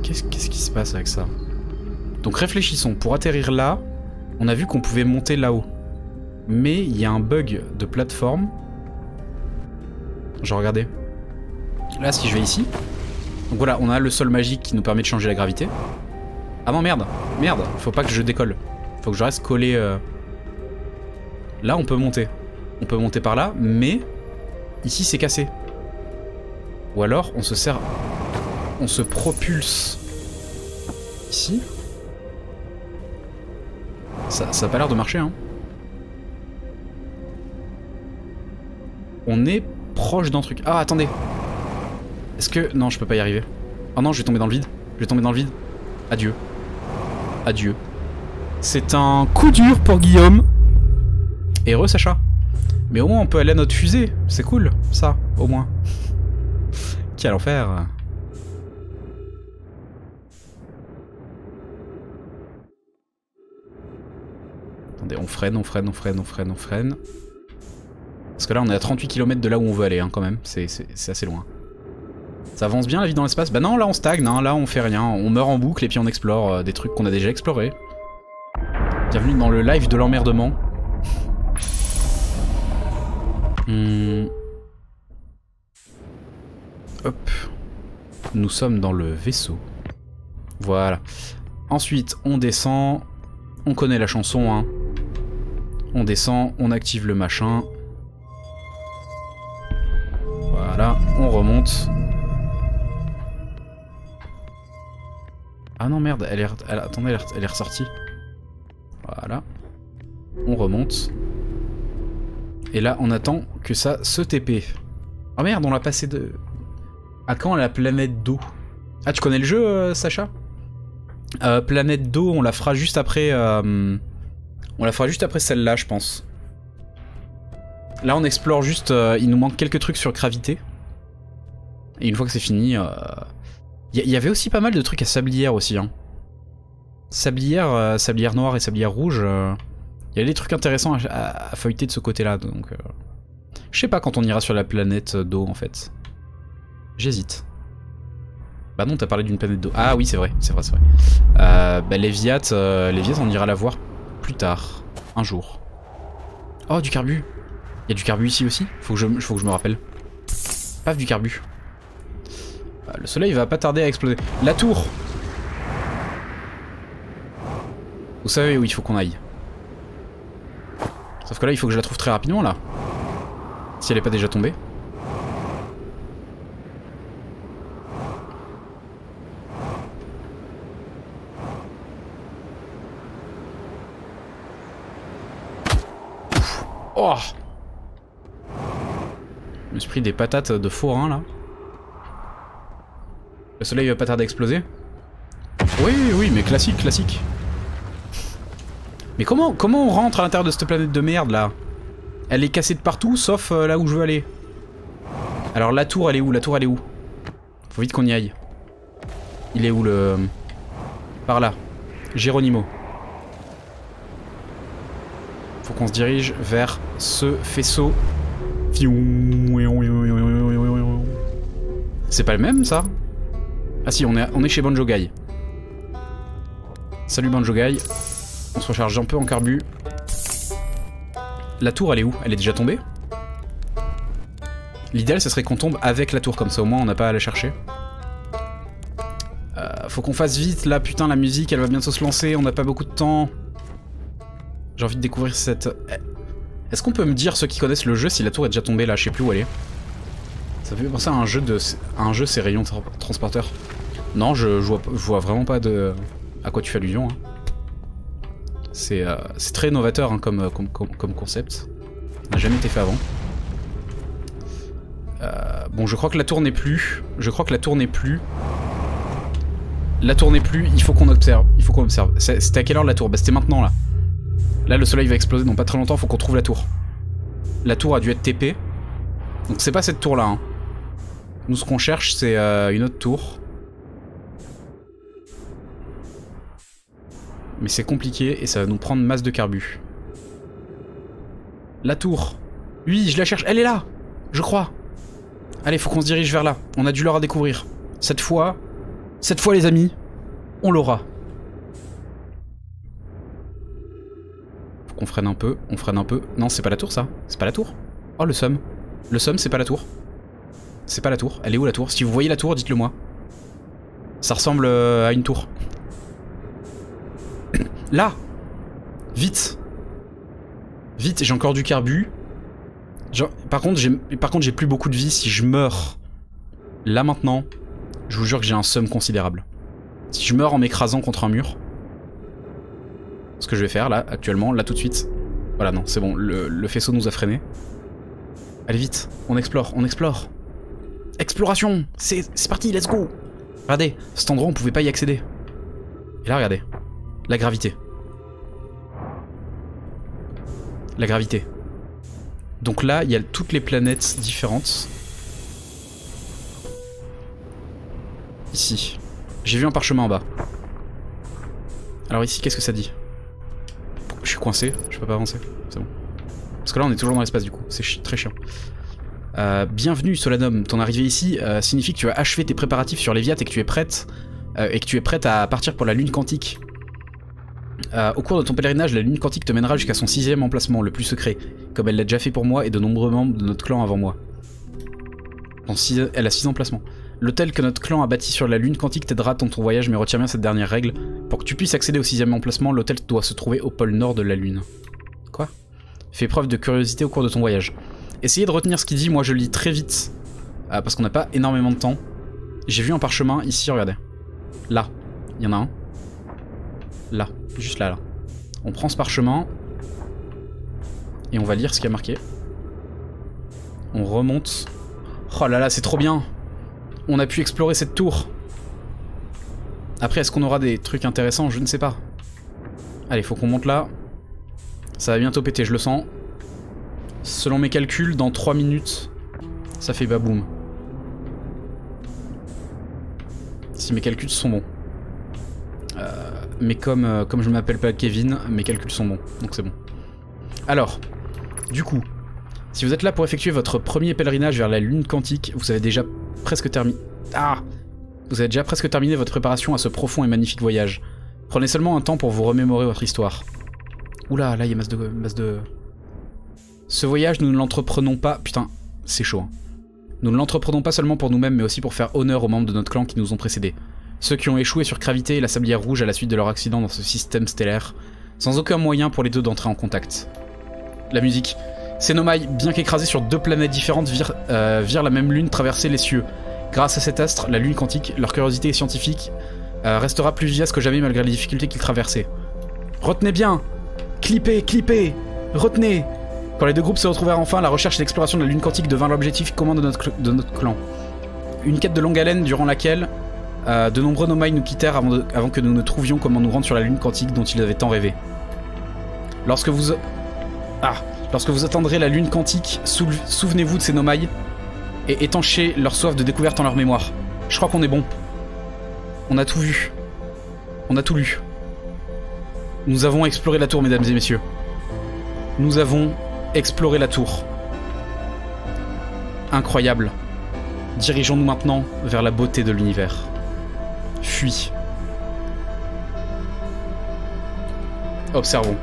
Qu'est-ce qui se passe avec ça? Donc réfléchissons. Pour atterrir là, on a vu qu'on pouvait monter là-haut. Mais il y a un bug de plateforme. Genre, regardez. Là, si je vais ici... Donc voilà, on a le sol magique qui nous permet de changer la gravité. Ah non, merde. Merde, faut pas que je décolle. Faut que je reste collé... Là, on peut monter. On peut monter par là, mais... Ici, c'est cassé. Ou alors, on se sert... On se propulse Ici. Ça a pas l'air de marcher, hein. On est proche d'un truc. Ah, attendez. Est-ce que... Non, je peux pas y arriver. Oh non, je vais tomber dans le vide. Je vais tomber dans le vide. Adieu. Adieu. C'est un coup dur pour Guillaume. Heureux, Sacha. Mais au moins, on peut aller à notre fusée. C'est cool, ça, au moins. Quel enfer. Attendez, on freine, on freine, on freine, on freine, on freine. Parce que là, on est à 38 km de là où on veut aller, hein, quand même. C'est assez loin. Ça avance bien, la vie dans l'espace? Bah non, là, on stagne, hein, là, on fait rien. On meurt en boucle et puis on explore des trucs qu'on a déjà explorés. Bienvenue dans le live de l'emmerdement. Hop. Nous sommes dans le vaisseau. Voilà. Ensuite, on descend. On connaît la chanson, hein. On descend, on active le machin. Voilà, on remonte. Ah non, merde, attendez, elle est ressortie. Voilà. On remonte. Et là, on attend que ça se TP. Oh merde, on l'a passé de... À quand la planète d'eau? Ah, tu connais le jeu, Sacha? Planète d'eau, on la fera juste après... On la fera juste après celle-là, je pense. Là, on explore juste... il nous manque quelques trucs sur gravité. Et une fois que c'est fini... Il y avait aussi pas mal de trucs à sablière aussi, hein. Sablière, sablière noire et sablière rouge... Il y a des trucs intéressants à feuilleter de ce côté-là, donc... Je sais pas quand on ira sur la planète d'eau, en fait. J'hésite. Bah non, t'as parlé d'une planète d'eau. Ah oui, c'est vrai, c'est vrai, c'est vrai. Bah Léviat, on ira la voir plus tard. Un jour. Oh, du carbu. Il y a du carbu ici aussi? Faut que je me rappelle. Paf, du carbu. Le soleil va pas tarder à exploser. La tour! Vous savez où il faut qu'on aille. Sauf que là, il faut que je la trouve très rapidement, là. Si elle est pas déjà tombée. Oh! Je me suis pris des patates de forain, là. Le soleil va pas tarder à exploser. Oui, oui, mais classique, classique. Mais comment on rentre à l'intérieur de cette planète de merde, là? Elle est cassée de partout, sauf là où je veux aller. Alors la tour, elle est où? La tour, elle est où? Faut vite qu'on y aille. Il est où le... Par là. Geronimo. Faut qu'on se dirige vers ce faisceau. C'est pas le même, ça? Ah si, on est chez Banjo Guy. Salut Banjo Guy. On se recharge un peu en carbu. La tour, elle est où? Elle est déjà tombée? L'idéal, ce serait qu'on tombe avec la tour, comme ça au moins on n'a pas à la chercher. Faut qu'on fasse vite, là, putain, la musique, elle va bientôt se lancer, on n'a pas beaucoup de temps. J'ai envie de découvrir cette... Est-ce qu'on peut me dire, ceux qui connaissent le jeu, si la tour est déjà tombée, là? Je sais plus où elle est. Ça fait penser à un jeu, ces rayons transporteurs. Non, je vois vraiment pas de... à quoi tu fais allusion, hein. C'est très novateur, hein, comme concept. Ça n'a jamais été fait avant. Bon, je crois que la tour n'est plus. La tour n'est plus, il faut qu'on observe. C'était à quelle heure la tour? Bah c'était maintenant, là. Là, le soleil va exploser dans pas très longtemps, faut qu'on trouve la tour. La tour a dû être TP. Donc c'est pas cette tour-là, hein. Nous, ce qu'on cherche, c'est une autre tour. Mais c'est compliqué et ça va nous prendre masse de carbu. La tour. Oui, je la cherche. Elle est là, je crois. Allez, faut qu'on se dirige vers là. On a du lore à découvrir. Cette fois, les amis, on l'aura. Faut qu'on freine un peu. On freine un peu. Non, c'est pas la tour, ça. C'est pas la tour. Oh, le somme. Le somme, c'est pas la tour. C'est pas la tour. Elle est où, la tour? Si vous voyez la tour, dites-le moi. Ça ressemble à une tour. Là! Vite! Vite, j'ai encore du carbu. Par contre, j'ai plus beaucoup de vie. Si je meurs là maintenant, je vous jure que j'ai un somme considérable. Si je meurs en m'écrasant contre un mur, ce que je vais faire là, actuellement, là tout de suite. Voilà, non, c'est bon, le faisceau nous a freinés. Allez vite, on explore, on explore. Exploration, c'est parti, let's go. Regardez, cet endroit on pouvait pas y accéder. Et là regardez, la gravité. La gravité. Donc là, il y a toutes les planètes différentes. Ici. J'ai vu un parchemin en bas. Alors ici, qu'est-ce que ça dit? Je suis coincé, je peux pas avancer. C'est bon. Parce que là, on est toujours dans l'espace du coup. C'est très chiant. Bienvenue Solanum. Ton arrivée ici signifie que tu as achevé tes préparatifs sur Léviathe et que tu es prête à partir pour la lune quantique. Au cours de ton pèlerinage, la lune quantique te mènera jusqu'à son 6e emplacement, le plus secret, comme elle l'a déjà fait pour moi et de nombreux membres de notre clan avant moi. Elle a 6 emplacements. L'hôtel que notre clan a bâti sur la lune quantique t'aidera dans ton voyage, mais retiens bien cette dernière règle. Pour que tu puisses accéder au 6e emplacement, l'hôtel doit se trouver au pôle nord de la lune. Quoi? Fais preuve de curiosité au cours de ton voyage. Essayez de retenir ce qu'il dit, moi je lis très vite, parce qu'on n'a pas énormément de temps. J'ai vu un parchemin ici, regardez. Là, il y en a un. Là, juste là, là. On prend ce parchemin, et on va lire ce qu'il y a marqué. On remonte. Oh là là, c'est trop bien! On a pu explorer cette tour. Après, est-ce qu'on aura des trucs intéressants? Je ne sais pas. Allez, faut qu'on monte là. Ça va bientôt péter, je le sens. Selon mes calculs, dans 3 minutes, ça fait baboum. Si mes calculs sont bons. Mais comme je ne m'appelle pas Kevin, mes calculs sont bons. Donc c'est bon. Alors, du coup, si vous êtes là pour effectuer votre premier pèlerinage vers la lune quantique, vous avez déjà presque terminé... Ah! Vous avez déjà presque terminé votre préparation à ce profond et magnifique voyage. Prenez seulement un temps pour vous remémorer votre histoire. Oula, là il y a masse de... Ce voyage, nous ne l'entreprenons pas... Putain, c'est chaud. Hein. Nous ne l'entreprenons pas seulement pour nous-mêmes, mais aussi pour faire honneur aux membres de notre clan qui nous ont précédés. Ceux qui ont échoué sur Gravité et la Sablière Rouge à la suite de leur accident dans ce système stellaire, sans aucun moyen pour les deux d'entrer en contact. La musique. Ces Nomai, bien qu'écrasés sur 2 planètes différentes, virent la même lune traverser les cieux. Grâce à cet astre, la lune quantique, leur curiosité scientifique restera plus vivace que jamais malgré les difficultés qu'ils traversaient. Retenez bien! Clippez, clippez! Retenez! Quand les deux groupes se retrouvèrent enfin, la recherche et l'exploration de la lune quantique devint l'objectif commun de notre clan. Une quête de longue haleine durant laquelle de nombreux Nomai nous quittèrent avant que nous ne trouvions comment nous rendre sur la lune quantique dont ils avaient tant rêvé. Lorsque vous atteindrez la lune quantique, souvenez-vous de ces Nomai et étanchez leur soif de découverte en leur mémoire. Je crois qu'on est bon. On a tout vu. On a tout lu. Nous avons exploré la tour, mesdames et messieurs. Nous avons exploré la tour. Incroyable. Dirigeons-nous maintenant vers la beauté de l'univers. Fuis. Observons.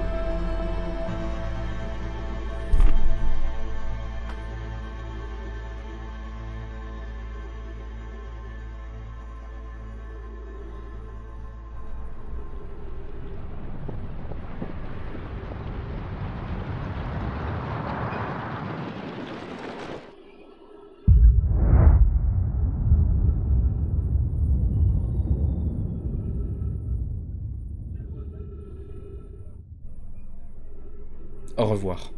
Au revoir.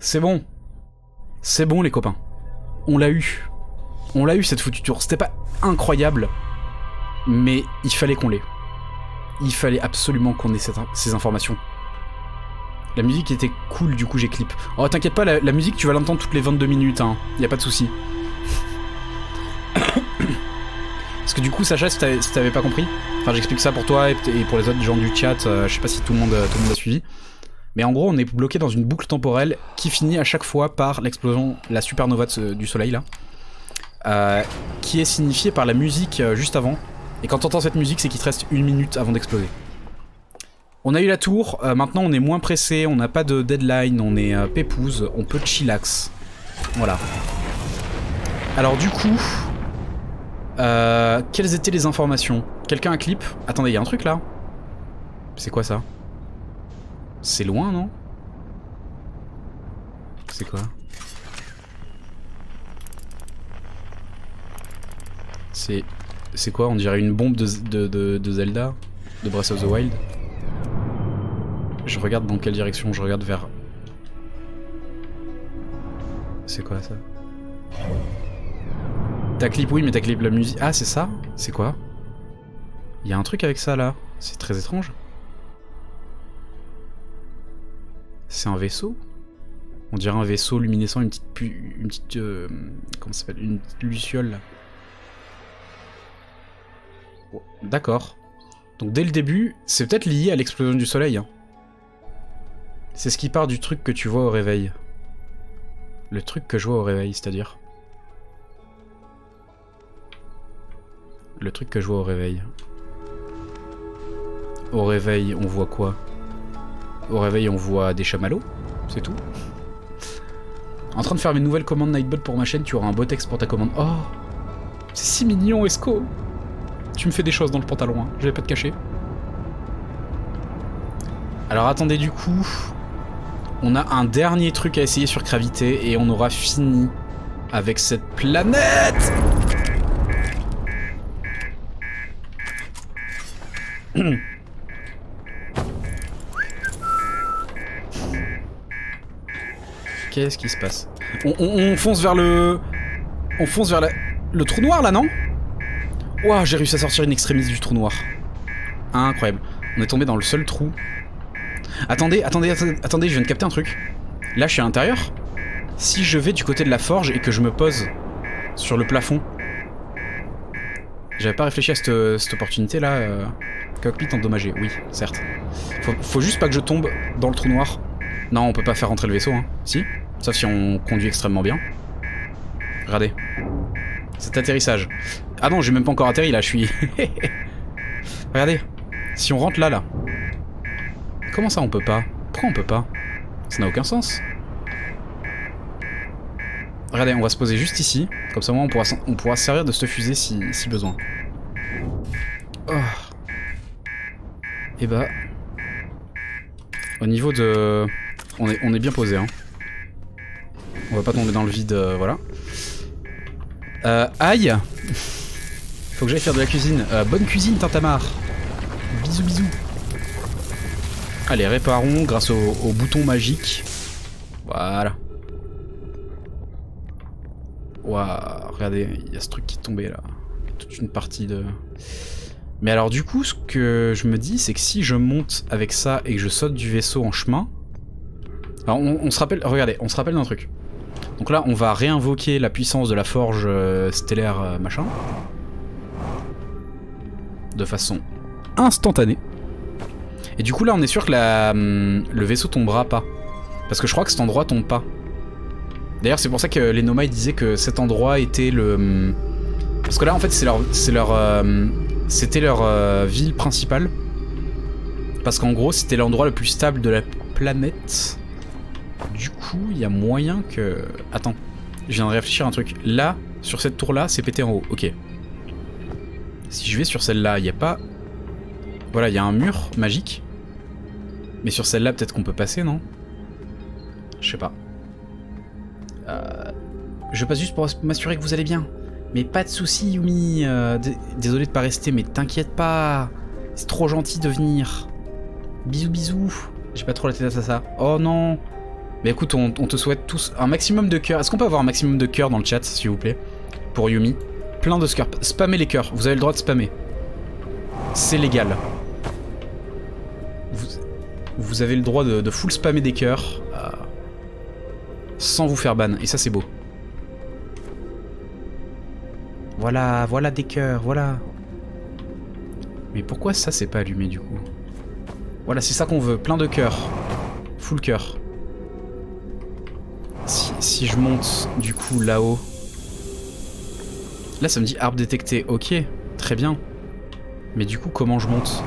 C'est bon. C'est bon les copains. On l'a eu. On l'a eu cette foutue tour. C'était pas incroyable. Mais il fallait qu'on l'ait. Il fallait absolument qu'on ait ces informations. La musique était cool, du coup j'ai clip. Oh t'inquiète pas, la musique tu vas l'entendre toutes les 22 minutes, hein. Y a pas de souci. Parce que du coup Sacha, si t'avais pas compris, enfin j'explique ça pour toi et pour les autres gens du chat, je sais pas si tout le monde a suivi. Mais en gros on est bloqué dans une boucle temporelle qui finit à chaque fois par l'explosion, la supernova du soleil là. Qui est signifiée par la musique juste avant. Et quand t'entends cette musique, c'est qu'il te reste 1 minute avant d'exploser. On a eu la tour, maintenant on est moins pressé, on n'a pas de deadline, on est pépouze, on peut chillax. Voilà. Alors du coup... quelles étaient les informations? Quelqu'un a clip? Attendez, il y a un truc là. C'est quoi ça? C'est loin, non? C'est quoi? C'est quoi? On dirait une bombe de Zelda? De Breath of the Wild? Je regarde dans quelle direction? Je regarde vers... C'est quoi ça? Ta clip, oui, mais ta clip la musique... Ah, c'est ça? C'est quoi? Il y a un truc avec ça, là. C'est très étrange. C'est un vaisseau? On dirait un vaisseau luminescent, une petite comment ça s'appelle? Une petite luciole, là. Oh, d'accord. Donc dès le début, c'est peut-être lié à l'explosion du soleil. Hein. C'est ce qui part du truc que tu vois au réveil. Le truc que je vois au réveil, c'est-à-dire... Le truc que je vois au réveil. Au réveil, on voit quoi? Au réveil, on voit des chamallows. C'est tout. En train de faire mes nouvelles commandes Nightbot pour ma chaîne, tu auras un beau texte pour ta commande. Oh, c'est si mignon, Esco. Tu me fais des choses dans le pantalon, hein. Je vais pas te cacher. Alors attendez, du coup... On a un dernier truc à essayer sur Gravité et on aura fini avec cette planète. Qu'est-ce qui se passe? On fonce vers le... On fonce vers le trou noir là, non? Ouah, j'ai réussi à sortir une extrémiste du trou noir. Incroyable. On est tombé dans le seul trou. Attendez, je viens de capter un truc. Là, je suis à l'intérieur. Si je vais du côté de la forge et que je me pose sur le plafond... J'avais pas réfléchi à cette opportunité là. Cockpit endommagé, oui, certes. Faut juste pas que je tombe dans le trou noir. Non, on peut pas faire rentrer le vaisseau, hein. Si? Sauf si on conduit extrêmement bien. Regardez. Cet atterrissage. Ah non, j'ai même pas encore atterri là, je suis... Regardez. Si on rentre là. Comment ça on peut pas? Pourquoi on peut pas? Ça n'a aucun sens. Regardez, on va se poser juste ici. Comme ça, moi, on pourra se servir de cette fusée si besoin. Oh. Et bah... Au niveau de... On est bien posé, hein. On va pas tomber dans le vide, voilà. Aïe. Faut que j'aille faire de la cuisine. Bonne cuisine, Tintamarre. Bisous, bisous. Allez, réparons grâce au bouton magique. Voilà. Waouh, regardez, il y a ce truc qui est tombé là. Toute une partie de... Mais alors du coup, ce que je me dis, c'est que si je monte avec ça et que je saute du vaisseau en chemin... Alors on se rappelle, regardez, on se rappelle d'un truc. Donc là, on va réinvoquer la puissance de la forge stellaire machin. De façon instantanée. Et du coup là, on est sûr que le vaisseau tombera pas. Parce que je crois que cet endroit tombe pas. D'ailleurs, c'est pour ça que les Nomai disaient que cet endroit était le... Parce que là, en fait, c'était leur ville principale. Parce qu'en gros, c'était l'endroit le plus stable de la planète. Du coup, il y a moyen que... Attends, je viens de réfléchir à un truc. Là, sur cette tour-là, c'est pété en haut. Ok. Si je vais sur celle-là, il n'y a pas... Voilà, il y a un mur magique. Mais sur celle-là, peut-être qu'on peut passer, non? Je sais pas. Je passe juste pour m'assurer que vous allez bien. Mais pas de soucis, Yumi. Désolé de pas rester, mais t'inquiète pas. C'est trop gentil de venir. Bisous, bisous. J'ai pas trop la tête à ça. Oh non. Mais écoute, on te souhaite tous un maximum de cœurs. Est-ce qu'on peut avoir un maximum de cœurs dans le chat, s'il vous plaît? Pour Yumi. Plein de cœurs. Spammez les cœurs. Vous avez le droit de spammer. C'est légal. Vous avez le droit de full spammer des cœurs. Sans vous faire ban. Et ça, c'est beau. Voilà, voilà des cœurs, voilà. Mais pourquoi ça, c'est pas allumé, du coup? Voilà, c'est ça qu'on veut. Plein de cœurs. Full cœur. Si je monte, du coup, là-haut... Là, ça me dit arbre détecté. Ok, très bien. Mais du coup, comment je monte?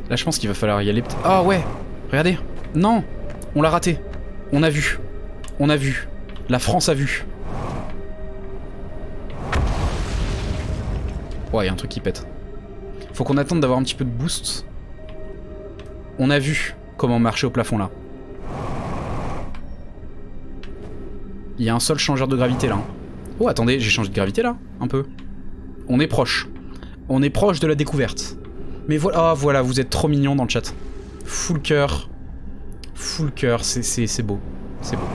Là, je pense qu'il va falloir y aller. Ah ouais, regardez. Non, on l'a raté. On a vu. On a vu. La France a vu. Ouais, y a un truc qui pète. Faut qu'on attende d'avoir un petit peu de boost. On a vu comment marcher au plafond là. Il y a un seul changeur de gravité là. Oh attendez, j'ai changé de gravité là, un peu. On est proche. On est proche de la découverte. Mais voilà, oh, voilà, vous êtes trop mignons dans le chat. Full cœur. Full cœur, c'est beau. C'est beau.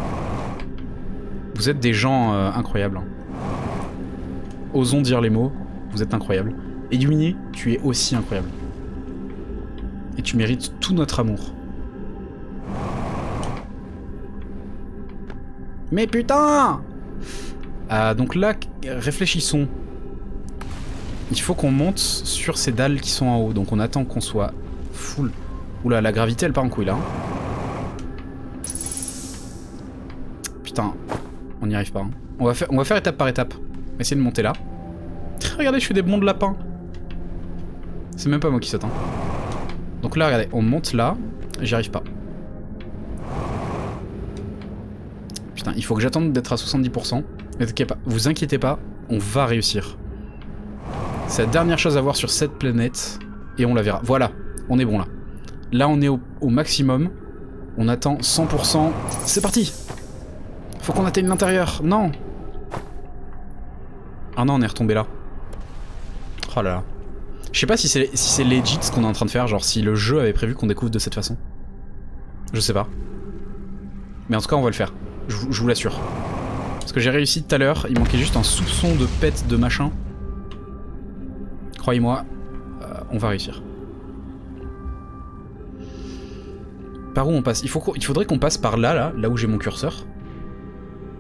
Vous êtes des gens incroyables. Osons dire les mots, vous êtes incroyables. Et Yumi, tu es aussi incroyable. Et tu mérites tout notre amour. Mais putain! Donc là, réfléchissons. Il faut qu'on monte sur ces dalles qui sont en haut. Donc on attend qu'on soit full. Oula, la gravité elle part en couille là. Putain, on n'y arrive pas. Hein. On va faire étape par étape. On va essayer de monter là. Regardez, je fais des bonds de lapin. C'est même pas moi qui saute. Hein. Donc là, regardez, on monte là. J'y arrive pas. Putain, il faut que j'attende d'être à 70%. Vous inquiétez pas, on va réussir. C'est la dernière chose à voir sur cette planète. Et on la verra. Voilà, on est bon là. Là, on est au maximum. On attend 100%. C'est parti! Faut qu'on atteigne l'intérieur. Non! Ah non, on est retombé là. Oh là là. Je sais pas si c'est legit ce qu'on est en train de faire. Genre si le jeu avait prévu qu'on découvre de cette façon. Je sais pas. Mais en tout cas, on va le faire. Je vous l'assure. Parce que j'ai réussi tout à l'heure. Il manquait juste un soupçon de pète de machin. Croyez-moi, on va réussir. Par où on passe? Il faudrait qu'on passe par là, là où j'ai mon curseur.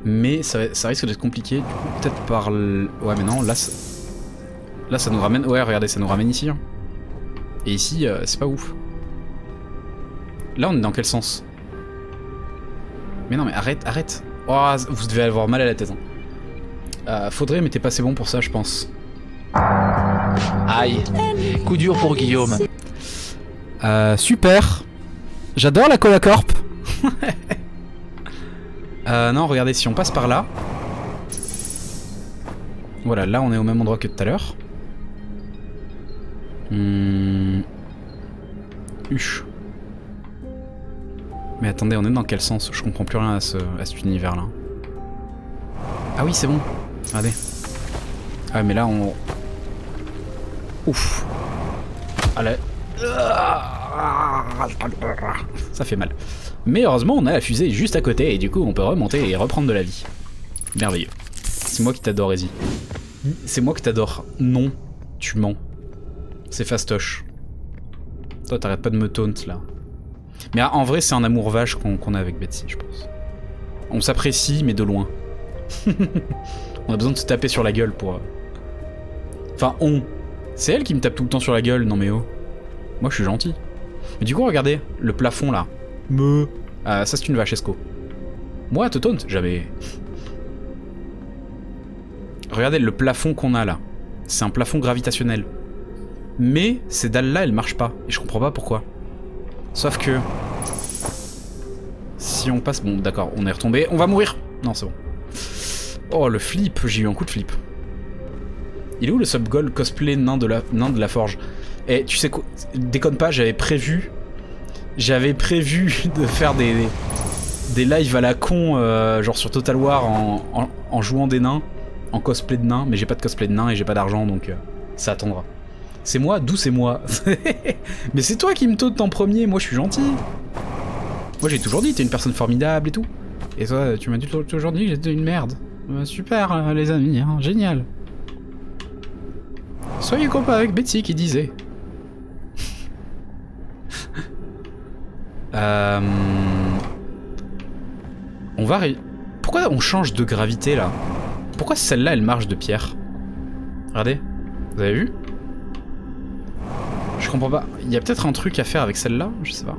Mais ça risque d'être compliqué. Du coup, peut-être par le... Ouais, mais non, là, ça nous ramène... Ouais, regardez, ça nous ramène ici. Hein. Et ici, c'est pas ouf. Là, on est dans quel sens? Mais non, mais arrête. Oh, vous devez avoir mal à la tête. Hein. Faudrait, mais t'es pas assez bon pour ça, je pense. Aïe. Coup dur pour Guillaume. Super. J'adore la Colacorp. Non, regardez, si on passe par là... Voilà, là on est au même endroit que tout à l'heure. Huche. Mais attendez, on est dans quel sens? Je comprends plus rien à cet univers-là. Ah oui, c'est bon. Regardez. Ah mais là on... Ouf. Allez. Ça fait mal. Mais heureusement, on a la fusée juste à côté et du coup, on peut remonter et reprendre de la vie. Merveilleux. C'est moi qui t'adore, Easy. C'est moi que t'adore. Non, tu mens. C'est fastoche. Toi, t'arrêtes pas de me taunt là. Mais en vrai, c'est un amour vache qu'on a avec Betsy, je pense. On s'apprécie, mais de loin. On a besoin de se taper sur la gueule pour... Enfin, on. C'est elle qui me tape tout le temps sur la gueule, non mais oh. Moi, je suis gentil. Mais du coup, regardez, le plafond là. Ça, c'est une vache esco. Moi, te taunt, jamais. Regardez le plafond qu'on a là. C'est un plafond gravitationnel. Mais ces dalles-là, elles marchent pas. Et je comprends pas pourquoi. Sauf que... Si on passe... Bon, d'accord, on est retombé. On va mourir. Non, c'est bon. Oh, le flip. J'ai eu un coup de flip. Il est où le sub-goal cosplay nain de la forge? Et tu sais quoi? Déconne pas, j'avais prévu de faire des lives à la con, genre sur Total War en jouant des nains, en cosplay de nains, mais j'ai pas de cosplay de nains et j'ai pas d'argent donc ça attendra. C'est moi? D'où c'est moi? Mais c'est toi qui me taute en premier, moi je suis gentil. Moi j'ai toujours dit t'es une personne formidable et tout. Et toi tu m'as dit toujours dit que j'étais une merde. Super les amis, hein, génial. Soyez copains avec Betsy qui disait. On va... Pourquoi on change de gravité là? Pourquoi celle-là elle marche de pierre? Regardez, vous avez vu? Je comprends pas. Il y a peut-être un truc à faire avec celle-là, je sais pas.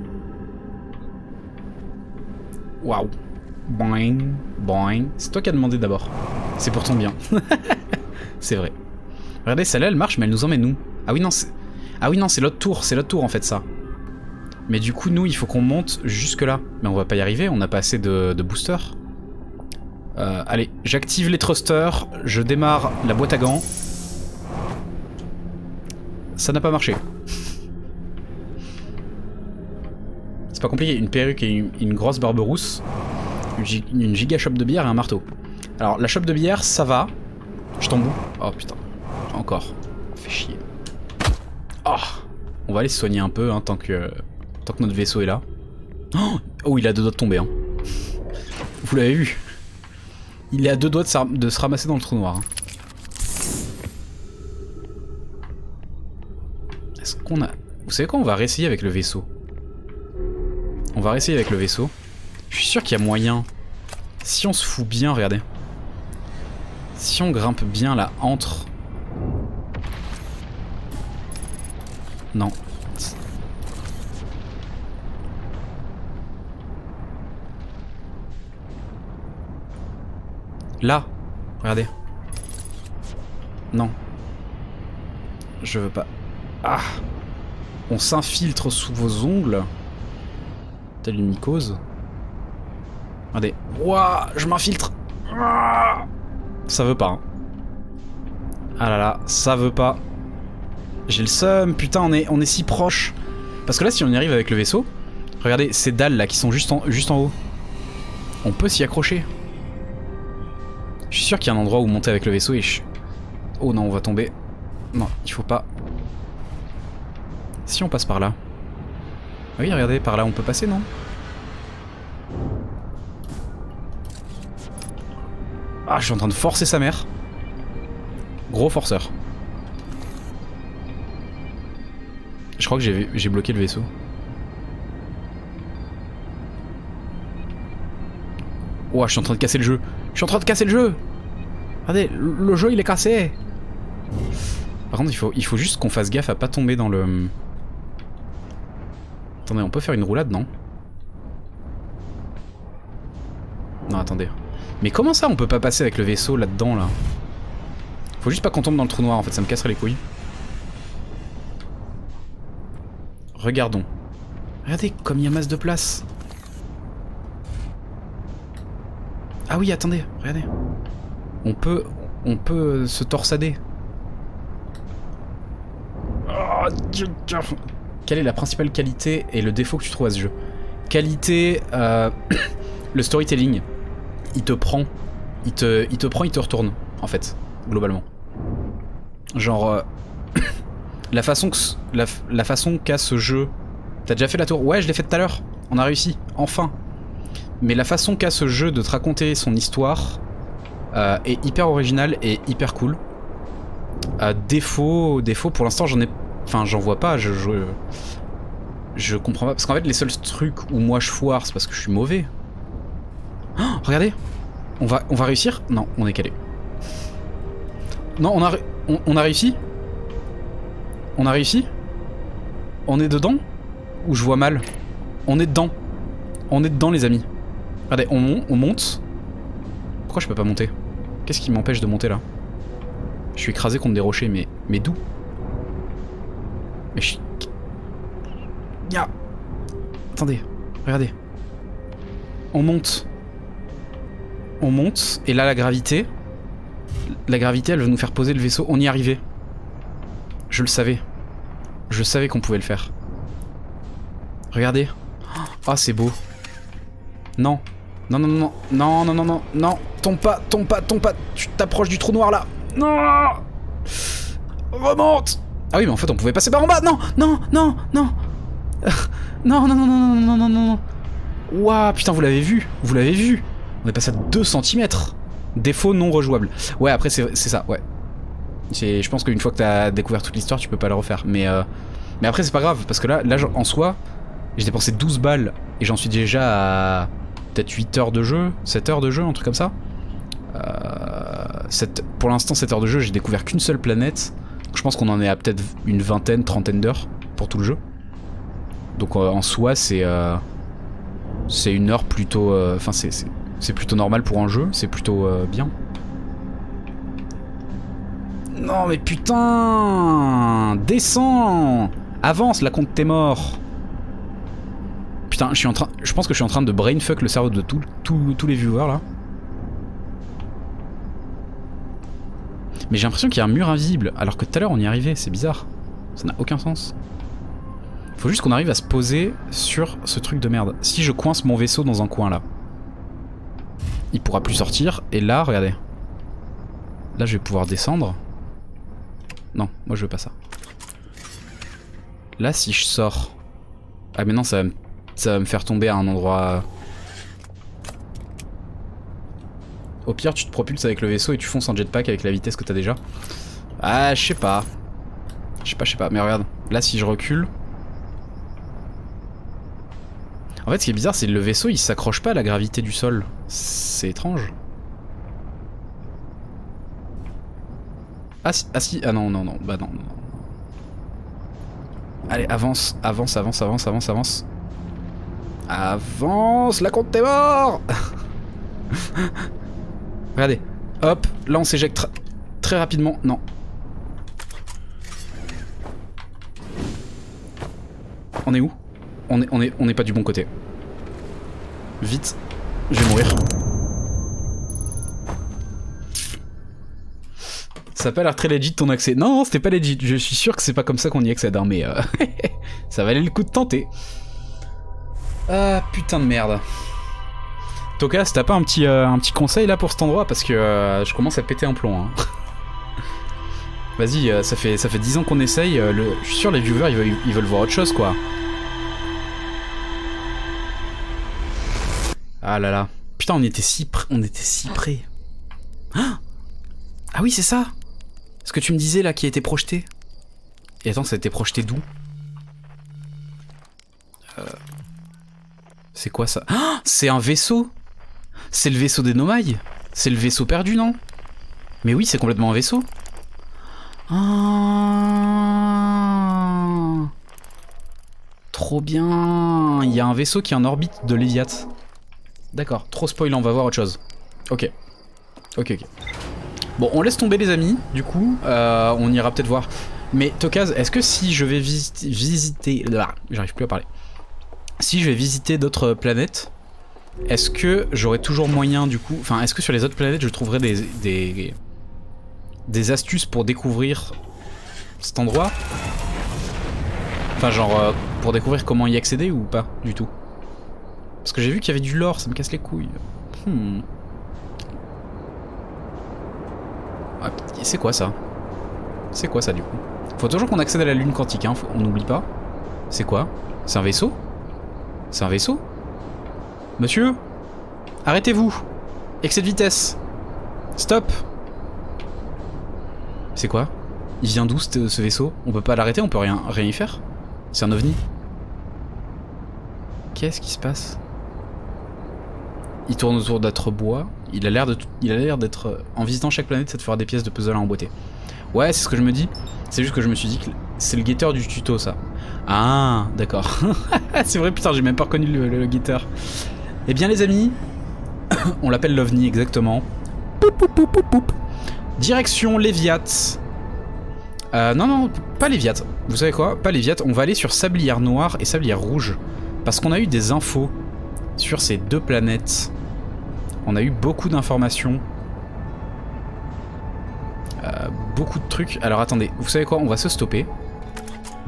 Waouh. Boing, boing. C'est toi qui as demandé d'abord. C'est pour ton bien. C'est vrai. Regardez, celle-là elle marche mais elle nous emmène où? Ah oui non, c'est... Ah oui non, c'est l'autre tour en fait ça. Mais du coup nous il faut qu'on monte jusque là. Mais on va pas y arriver, on n'a pas assez de booster. Allez, j'active les thrusters, je démarre la boîte à gants. Ça n'a pas marché. C'est pas compliqué, une perruque et une grosse barbe rousse, une giga chope de bière et un marteau. Alors la chope de bière, ça va. Je tombe où? Oh putain, encore. Fait chier. Oh, on va aller se soigner un peu hein, tant que notre vaisseau est là. Oh, il a 2 doigts de tomber. Hein. Vous l'avez vu? Il est à 2 doigts de se ramasser dans le trou noir. Hein. Est-ce qu'on a... Vous savez quoi? On va réessayer avec le vaisseau. On va réessayer avec le vaisseau. Je suis sûr qu'il y a moyen. Si on se fout bien, regardez. Si on grimpe bien là, entre... Non. Là, regardez. Non. Je veux pas. Ah. On s'infiltre sous vos ongles. Telle une mycose. Regardez. Ouah, je m'infiltre. Ça veut pas. Hein. Ah là là, ça veut pas. J'ai le seum. Putain, on est si proche. Parce que là, si on y arrive avec le vaisseau, regardez ces dalles là qui sont juste en haut. On peut s'y accrocher. Je suis sûr qu'il y a un endroit où monter avec le vaisseau et je... Oh non, on va tomber. Non, il faut pas. Si on passe par là. Ah oui, regardez, par là on peut passer, non? Ah, je suis en train de forcer sa mère. Gros forceur. Je crois que j'ai bloqué le vaisseau. Oh, je suis en train de casser le jeu. Je suis en train de casser le jeu. Regardez, le jeu il est cassé. Par contre, il faut juste qu'on fasse gaffe à pas tomber dans le... Attendez, on peut faire une roulade, non? Non, attendez. Mais comment ça, on peut pas passer avec le vaisseau là-dedans, là? Faut juste pas qu'on tombe dans le trou noir, en fait, ça me casserait les couilles. Regardons. Regardez, comme il y a masse de place. Ah oui, attendez, regardez. On peut se torsader. Oh, quelle est la principale qualité et le défaut que tu trouves à ce jeu? Qualité, le storytelling. Il te prend. Il te retourne, en fait, globalement. Genre, la façon qu'a ce jeu... T'as déjà fait la tour? Ouais, je l'ai fait tout à l'heure. On a réussi, enfin. Mais la façon qu'a ce jeu de te raconter son histoire est hyper originale et hyper cool. Défaut, pour l'instant j'en vois pas, je comprends pas. Parce qu'en fait les seuls trucs où moi je foire c'est parce que je suis mauvais. Oh, regardez, on va réussir? Non, on est calé. Non, on a réussi? On a réussi? On est dedans? Ou je vois mal? On est dedans. On est dedans les amis. Regardez, on monte. Pourquoi je peux pas monter? Qu'est-ce qui m'empêche de monter là? Je suis écrasé contre des rochers, mais d'où? Mais je... Ya. Attendez, regardez. On monte. On monte, et là la gravité... La gravité, elle veut nous faire poser le vaisseau. On y arrivait. Je le savais. Je savais qu'on pouvait le faire. Regardez. Ah, c'est beau. Non. Non, non, non, non, non, non, non, non. Tombe pas, tombe pas, tombe pas. Tu t'approches du trou noir là. Non. Remonte. Ah oui, mais en fait, on pouvait passer par en bas. Non, non, non, non. Non, non, non, non, non, non, non, non. Ouah, putain, vous l'avez vu. Vous l'avez vu. On est passé à 2 cm. Défaut non rejouable. Ouais, après, c'est ça, ouais. Je pense qu'une fois que t'as découvert toute l'histoire, tu peux pas le refaire. Mais après, c'est pas grave. Parce que là en soi, j'ai dépensé 12 balles. Et j'en suis déjà à peut-être 8 heures de jeu, 7 heures de jeu, un truc comme ça. Pour l'instant, 7 heures de jeu, j'ai découvert qu'une seule planète. Je pense qu'on en est à peut-être une vingtaine, trentaine d'heures pour tout le jeu. Donc en soi, c'est une heure plutôt... Enfin, c'est plutôt normal pour un jeu, c'est plutôt bien. Non mais putain! Descends! Avance, là contre tes morts! Putain, je pense que je suis en train de brainfuck le cerveau de tous les viewers là. Mais j'ai l'impression qu'il y a un mur invisible, alors que tout à l'heure on y arrivait, c'est bizarre. Ça n'a aucun sens. Faut juste qu'on arrive à se poser sur ce truc de merde. Si je coince mon vaisseau dans un coin là, il pourra plus sortir. Et là, regardez. Là, je vais pouvoir descendre. Non, moi je veux pas ça. Là, si je sors... Ah mais non, ça va me faire tomber à un endroit... Au pire, tu te propulses avec le vaisseau et tu fonces en jetpack avec la vitesse que t'as déjà. Ah, je sais pas. Je sais pas, mais regarde. Là, si je recule... En fait, ce qui est bizarre, c'est que le vaisseau, il s'accroche pas à la gravité du sol. C'est étrange. Ah si, ah non, bah non. Allez, avance. Avance, la compte t'es mort. Regardez, hop, là on s'éjecte très rapidement, non. On est où? On est pas du bon côté. Vite, je vais mourir. Ça a pas l'air très legit ton accès. Non, c'était pas legit. Je suis sûr que c'est pas comme ça qu'on y accède, hein, mais ça valait le coup de tenter. Ah putain de merde. Tokas, t'as pas un petit conseil là pour cet endroit parce que je commence à péter un plomb. Hein. Vas-y, ça fait 10 ans qu'on essaye. Je suis sûr les viewers ils veulent voir autre chose quoi. Ah là là. Putain, on était si près. Ah oui, c'est ça. Ce que tu me disais là qui a été projeté. Et attends, ça a été projeté d'où? C'est quoi ça? Ah, c'est un vaisseau. C'est le vaisseau des Nomai. C'est le vaisseau perdu, non? Mais oui, c'est complètement un vaisseau. Ah, trop bien. Il y a un vaisseau qui est en orbite de l'Eliat. D'accord, trop spoil, on va voir autre chose. Ok. Bon, on laisse tomber les amis, du coup, on ira peut-être voir. Mais Tokas, est-ce que si je vais visiter... J'arrive plus à parler. Si je vais visiter d'autres planètes, est-ce que j'aurai toujours moyen du coup... Enfin, est-ce que sur les autres planètes je trouverai des astuces pour découvrir cet endroit? Enfin genre, pour découvrir comment y accéder ou pas du tout? Parce que j'ai vu qu'il y avait du lore, ça me casse les couilles. Ah, c'est quoi ça? C'est quoi ça du coup? Faut toujours qu'on accède à la lune quantique, hein, on n'oublie pas. C'est quoi? C'est un vaisseau? C'est un vaisseau? Monsieur? Arrêtez-vous! Excès de vitesse! Stop! C'est quoi? Il vient d'où ce vaisseau? On peut pas l'arrêter, on peut rien y faire? C'est un ovni? Qu'est-ce qui se passe? Il tourne autour d'autres bois. Il a l'air d'être... En visitant chaque planète, ça te fera des pièces de puzzle à emboîter. Ouais, c'est ce que je me dis. C'est juste que je me suis dit que c'est le guetteur du tuto, ça. Ah, d'accord. C'est vrai, putain, j'ai même pas reconnu le guetteur. Eh bien, les amis, on l'appelle l'OVNI, exactement. Poup, poup, poup, poup, poup. Direction Léviat. Non, pas Léviat. Vous savez quoi? Pas Léviat. On va aller sur Sablière Noire et Sablière Rouge. Parce qu'on a eu des infos sur ces deux planètes. On a eu beaucoup d'informations. Beaucoup de trucs. Alors attendez, vous savez quoi? On va se stopper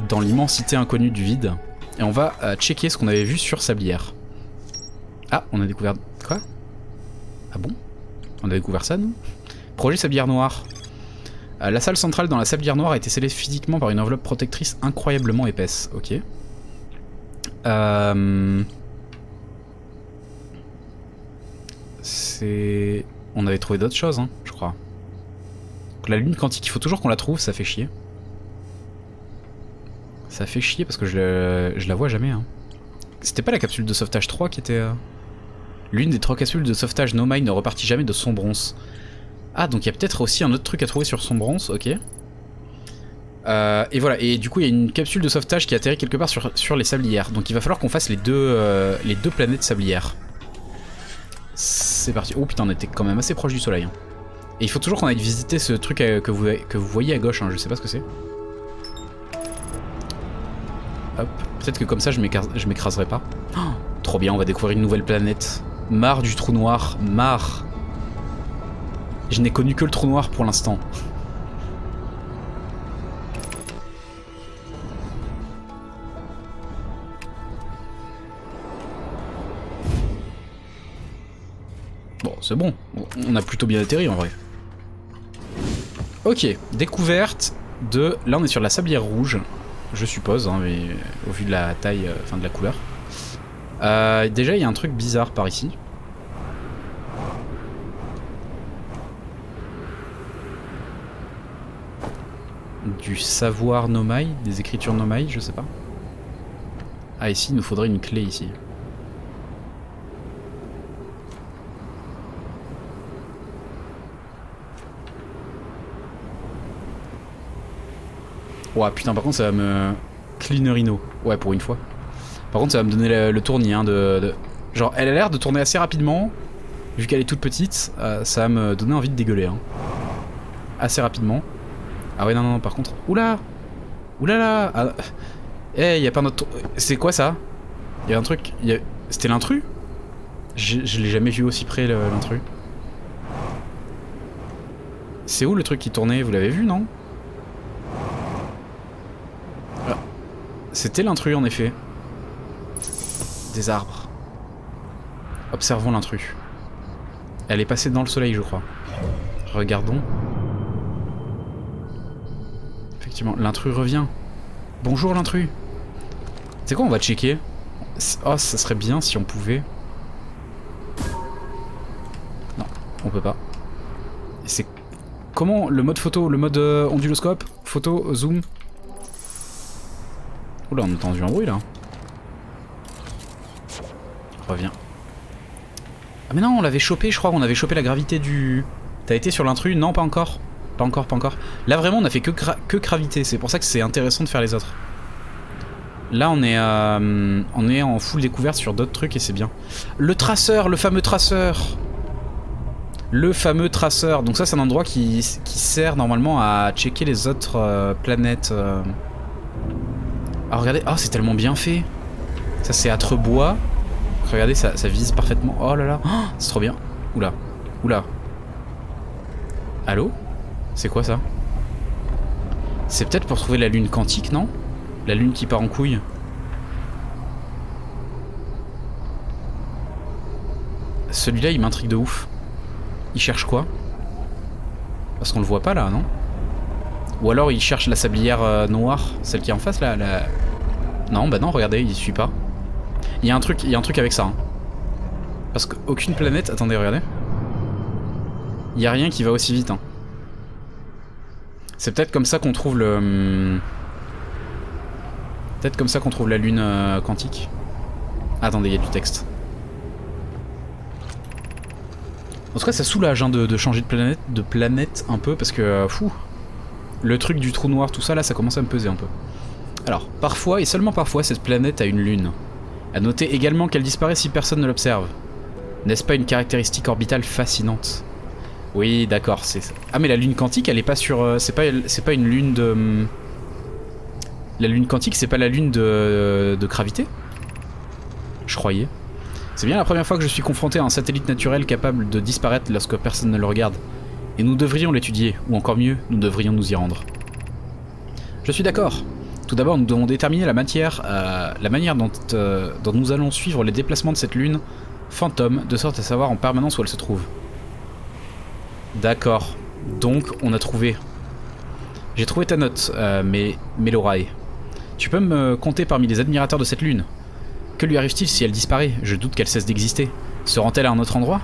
dans l'immensité inconnue du vide. Et on va checker ce qu'on avait vu sur Sablière. Ah, on a découvert... Quoi? Ah bon? On a découvert ça, nous? Projet Sablière Noire. La salle centrale dans la Sablière Noire a été scellée physiquement par une enveloppe protectrice incroyablement épaisse. Ok. C'est... On avait trouvé d'autres choses, hein, je crois. Donc, la lune quantique, il faut toujours qu'on la trouve, ça fait chier. Ça fait chier parce que je la vois jamais. Hein. C'était pas la capsule de sauvetage 3 qui était... L'une des 3 capsules de sauvetage Nomai ne repartit jamais de Sombrance. Ah, donc il y a peut-être aussi un autre truc à trouver sur Sombrance, ok. Et voilà, et du coup il y a une capsule de sauvetage qui atterrit quelque part sur les sablières. Donc il va falloir qu'on fasse les deux planètes sablières. C'est parti. Oh putain, on était quand même assez proche du soleil. Hein. Et il faut toujours qu'on aille visiter ce truc que vous voyez à gauche, hein. Je sais pas ce que c'est. Hop, peut-être que comme ça je m'écraserai pas. Oh, trop bien, on va découvrir une nouvelle planète. Marre du trou noir, marre. Je n'ai connu que le trou noir pour l'instant. C'est bon, on a plutôt bien atterri en vrai. Ok, découverte de... Là on est sur la sablière rouge, je suppose, hein, mais au vu de la taille, enfin de la couleur. Déjà il y a un truc bizarre par ici. Du savoir nomai, des écritures nomai, je sais pas. Ah ici il nous faudrait une clé ici. Ouah putain par contre ça va me... Cleanerino. Ouais pour une fois. Par contre ça va me donner le tournis hein, Genre elle a l'air de tourner assez rapidement. Vu qu'elle est toute petite, ça va me donner envie de dégueuler hein. Assez rapidement. Ah ouais non non par contre... Oula. Oulala ah... Eh y'a pas notre... C'est quoi ça? Y'a un truc... C'était l'intrus? Je l'ai jamais vu aussi près l'intrus. C'est où le truc qui tournait? Vous l'avez vu non? Ah. C'était l'intrus en effet. Des arbres. Observons l'intrus. Elle est passée dans le soleil je crois. Regardons. Effectivement, l'intrus revient. Bonjour l'intrus. C'est quoi on va checker? Oh ça serait bien si on pouvait. Non, on peut pas. C'est comment le mode photo, le mode onduloscope? Photo, zoom. Oula on a entendu un bruit là. Reviens. Ah mais non on l'avait chopé je crois, on avait chopé la gravité du... T'as été sur l'intrus? Non pas encore. Pas encore, pas encore. Là vraiment on a fait que gravité, c'est pour ça que c'est intéressant de faire les autres. Là on est en full découverte sur d'autres trucs et c'est bien. Le traceur, le fameux traceur. Le fameux traceur. Donc ça c'est un endroit qui sert normalement à checker les autres planètes. Ah regardez, oh c'est tellement bien fait. Ça c'est Atrebois. Regardez ça vise parfaitement. Oh là là, oh, c'est trop bien. Oula, oula. Allô? C'est quoi ça? C'est peut-être pour trouver la lune quantique, non? La lune qui part en couille. Celui-là, il m'intrigue de ouf. Il cherche quoi? Parce qu'on le voit pas là, non? Ou alors il cherche la sablière noire, celle qui est en face là, Non, bah non, regardez, il suit pas. Il y a un truc avec ça. Hein. Parce qu'aucune planète... Attendez, regardez. Il y a rien qui va aussi vite. Hein. C'est peut-être comme ça qu'on trouve le... Peut-être comme ça qu'on trouve la lune quantique. Attendez, il y a du texte. En tout cas, ça soulage hein, de changer de planète un peu parce que... fou. Le truc du trou noir, tout ça, là, ça commence à me peser un peu. Alors, parfois, et seulement parfois, cette planète a une lune. À noter également qu'elle disparaît si personne ne l'observe. N'est-ce pas une caractéristique orbitale fascinante? Oui, d'accord, c'est... Ah mais la lune quantique, elle est pas sur... c'est pas une lune de... La lune quantique, c'est pas la lune de gravité? Je croyais. C'est bien la première fois que je suis confronté à un satellite naturel capable de disparaître lorsque personne ne le regarde. Et nous devrions l'étudier, ou encore mieux, nous devrions nous y rendre. Je suis d'accord. Tout d'abord, nous devons déterminer la manière dont nous allons suivre les déplacements de cette lune fantôme, de sorte à savoir en permanence où elle se trouve. D'accord. Donc, on a trouvé. J'ai trouvé ta note, Melorae. Tu peux me compter parmi les admirateurs de cette lune? Que lui arrive-t-il si elle disparaît? Je doute qu'elle cesse d'exister. Se rend-elle à un autre endroit?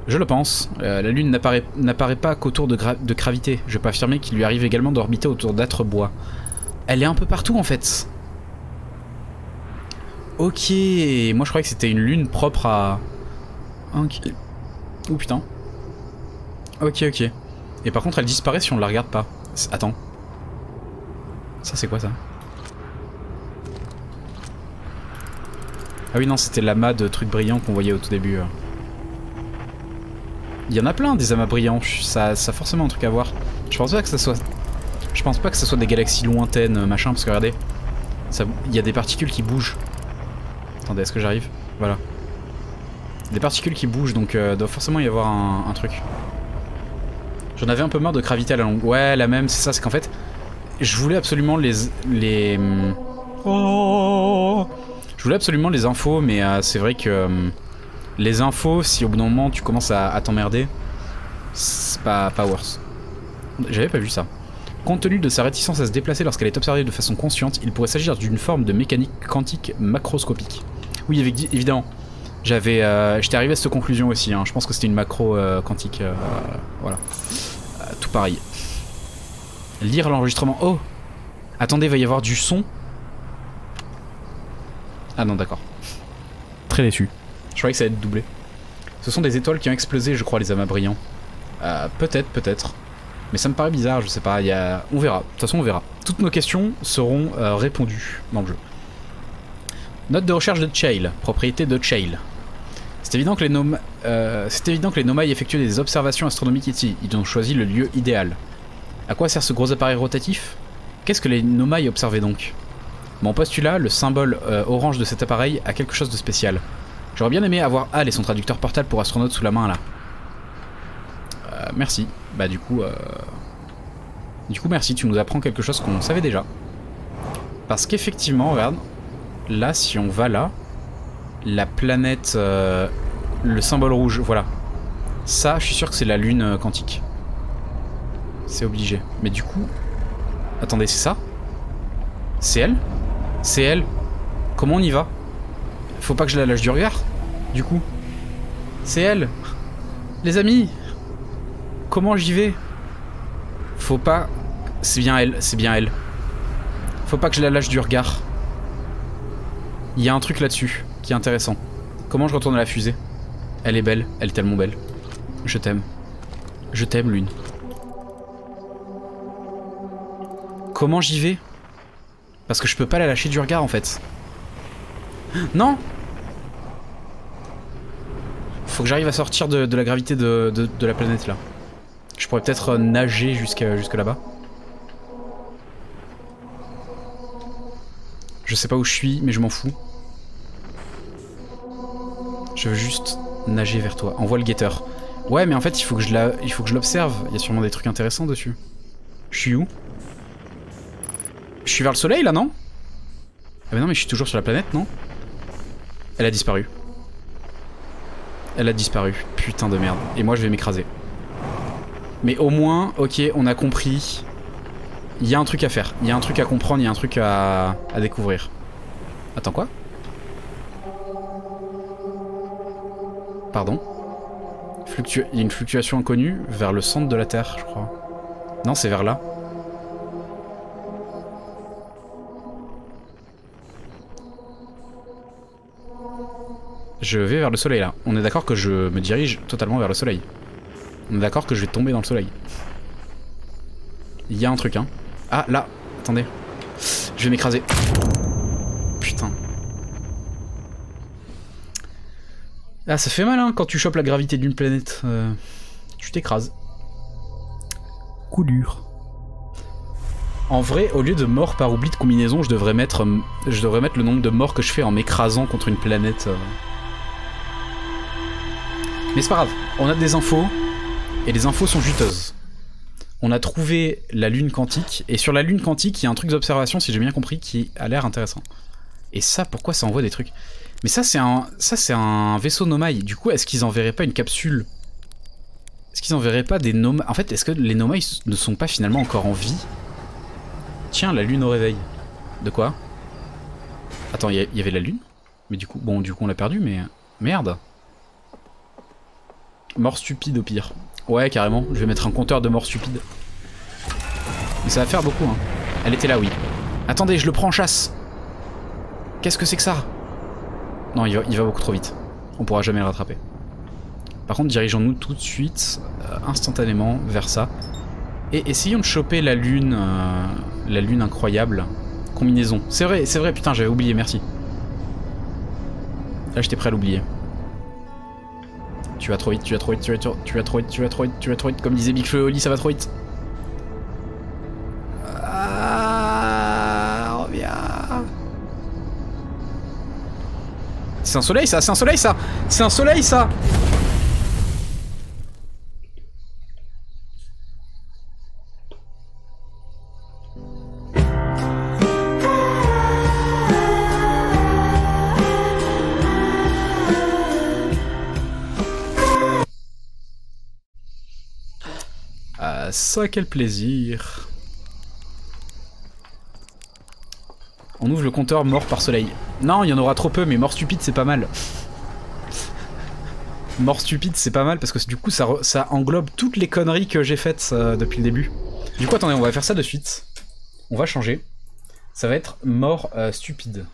Je le pense. La lune n'apparaît pas qu'autour de gravité. Je peux affirmer qu'il lui arrive également d'orbiter autour d'Atrebois. Elle est un peu partout en fait. Ok. Moi je croyais que c'était une lune propre à... Ok. Oh putain. Ok, ok. Et par contre elle disparaît si on ne la regarde pas. Attends. Ça c'est quoi ça? Ah oui non, c'était l'amas de trucs brillants qu'on voyait au tout début. Il y en a plein des amas brillants, ça a forcément un truc à voir. Je pense pas que ça soit des galaxies lointaines, machin, parce que regardez, il y a des particules qui bougent. Attendez, est-ce que j'arrive? Voilà. Des particules qui bougent, donc doit forcément y avoir un truc. J'en avais un peu marre de gravité à la longue. Ouais, la même, c'est ça, c'est qu'en fait, je voulais absolument Oh, je voulais absolument les infos, mais c'est vrai que Les infos, si au bout d'un moment tu commences à t'emmerder, c'est pas worse. J'avais pas vu ça. Compte tenu de sa réticence à se déplacer lorsqu'elle est observée de façon consciente, il pourrait s'agir d'une forme de mécanique quantique macroscopique. Oui, évidemment. J'étais arrivé à cette conclusion aussi, hein. Je pense que c'était une macro quantique. Voilà. Tout pareil. Lire l'enregistrement. Oh! Attendez, il va y avoir du son. Ah non, d'accord. Très déçu. Je croyais que ça allait être doublé. Ce sont des étoiles qui ont explosé, je crois, les amas brillants. Peut-être. Mais ça me paraît bizarre, je sais pas. On verra. De toute façon, on verra. Toutes nos questions seront répondues dans le jeu. Note de recherche de Chail. Propriété de Chail. C'est évident que les Nomai effectuaient des observations astronomiques ici. Ils ont choisi le lieu idéal. À quoi sert ce gros appareil rotatif? Qu'est-ce que les Nomai observaient donc? Mon postulat, le symbole orange de cet appareil, a quelque chose de spécial. J'aurais bien aimé avoir Hal et son traducteur portable pour astronaute sous la main là. Merci. Bah du coup merci, tu nous apprends quelque chose qu'on savait déjà. Parce qu'effectivement, regarde, là si on va là, la planète, le symbole rouge, voilà. Ça, je suis sûr que c'est la lune quantique. C'est obligé. Mais du coup... Attendez, c'est ça? C'est elle? C'est elle? Comment on y va? Faut pas que je la lâche du regard, du coup. C'est elle. Les amis, comment j'y vais? Faut pas... C'est bien elle, c'est bien elle. Faut pas que je la lâche du regard. Il y a un truc là-dessus qui est intéressant. Comment je retourne à la fusée? Elle est belle, elle est tellement belle. Je t'aime. Je t'aime, Lune. Comment j'y vais? Parce que je peux pas la lâcher du regard en fait. Non! Faut que j'arrive à sortir de la gravité de la planète là. Je pourrais peut-être nager jusque là-bas. Je sais pas où je suis, mais je m'en fous. Je veux juste nager vers toi. Envoie le guetteur. Ouais, mais en fait, il faut que je l'observe. Il y a sûrement des trucs intéressants dessus. Je suis où? Je suis vers le soleil là, non? Ah mais non, mais je suis toujours sur la planète, non? Elle a disparu. Elle a disparu. Putain de merde. Et moi je vais m'écraser. Mais au moins, ok, on a compris. Il y a un truc à faire. Il y a un truc à comprendre, il y a un truc à découvrir. Attends, quoi? Pardon? Il y a une fluctuation inconnue vers le centre de la Terre, je crois. Non, c'est vers là. Je vais vers le soleil là. On est d'accord que je me dirige totalement vers le soleil. On est d'accord que je vais tomber dans le soleil. Il y a un truc, hein. Ah, là. Attendez. Je vais m'écraser. Putain. Ah, ça fait mal, hein, quand tu chopes la gravité d'une planète. Tu t'écrases. Coup dur. En vrai, au lieu de mort par oubli de combinaison, je devrais mettre le nombre de morts que je fais en m'écrasant contre une planète. Mais c'est pas grave, on a des infos, et les infos sont juteuses. On a trouvé la lune quantique, et sur la lune quantique, il y a un truc d'observation, si j'ai bien compris, qui a l'air intéressant. Et ça, pourquoi ça envoie des trucs? Mais ça, c'est un vaisseau Nomai. Du coup, est-ce qu'ils enverraient pas une capsule? Est-ce qu'ils enverraient pas des Nomai? En fait, est-ce que les Nomai ne sont pas finalement encore en vie? Tiens, la lune au réveil. De quoi? Attends, il y avait la lune? Mais du coup, bon, du coup on l'a perdu, mais... Merde. Mort stupide au pire. Ouais, carrément, je vais mettre un compteur de mort stupide. Mais ça va faire beaucoup, hein. Elle était là, oui. Attendez, je le prends en chasse. Qu'est-ce que c'est que ça? Non, il va beaucoup trop vite. On pourra jamais le rattraper. Par contre, dirigeons-nous tout de suite, instantanément, vers ça. Et essayons de choper la lune incroyable. Combinaison. C'est vrai, putain, j'avais oublié, merci. Là, j'étais prêt à l'oublier. Tu vas trop vite, tu vas trop vite, tu vas trop vite, tu vas trop vite, tu vas trop vite, comme disait Big Flo et Oli, ça va trop vite. Ah, reviens. C'est un soleil ça, c'est un soleil ça, c'est un soleil ça. ça quel plaisir. On ouvre le compteur mort par soleil. Non, il y en aura trop peu, mais mort stupide c'est pas mal. Mort stupide c'est pas mal parce que du coup ça englobe toutes les conneries que j'ai faites depuis le début. Du coup attendez, on va faire ça de suite. On va changer. Ça va être mort stupide.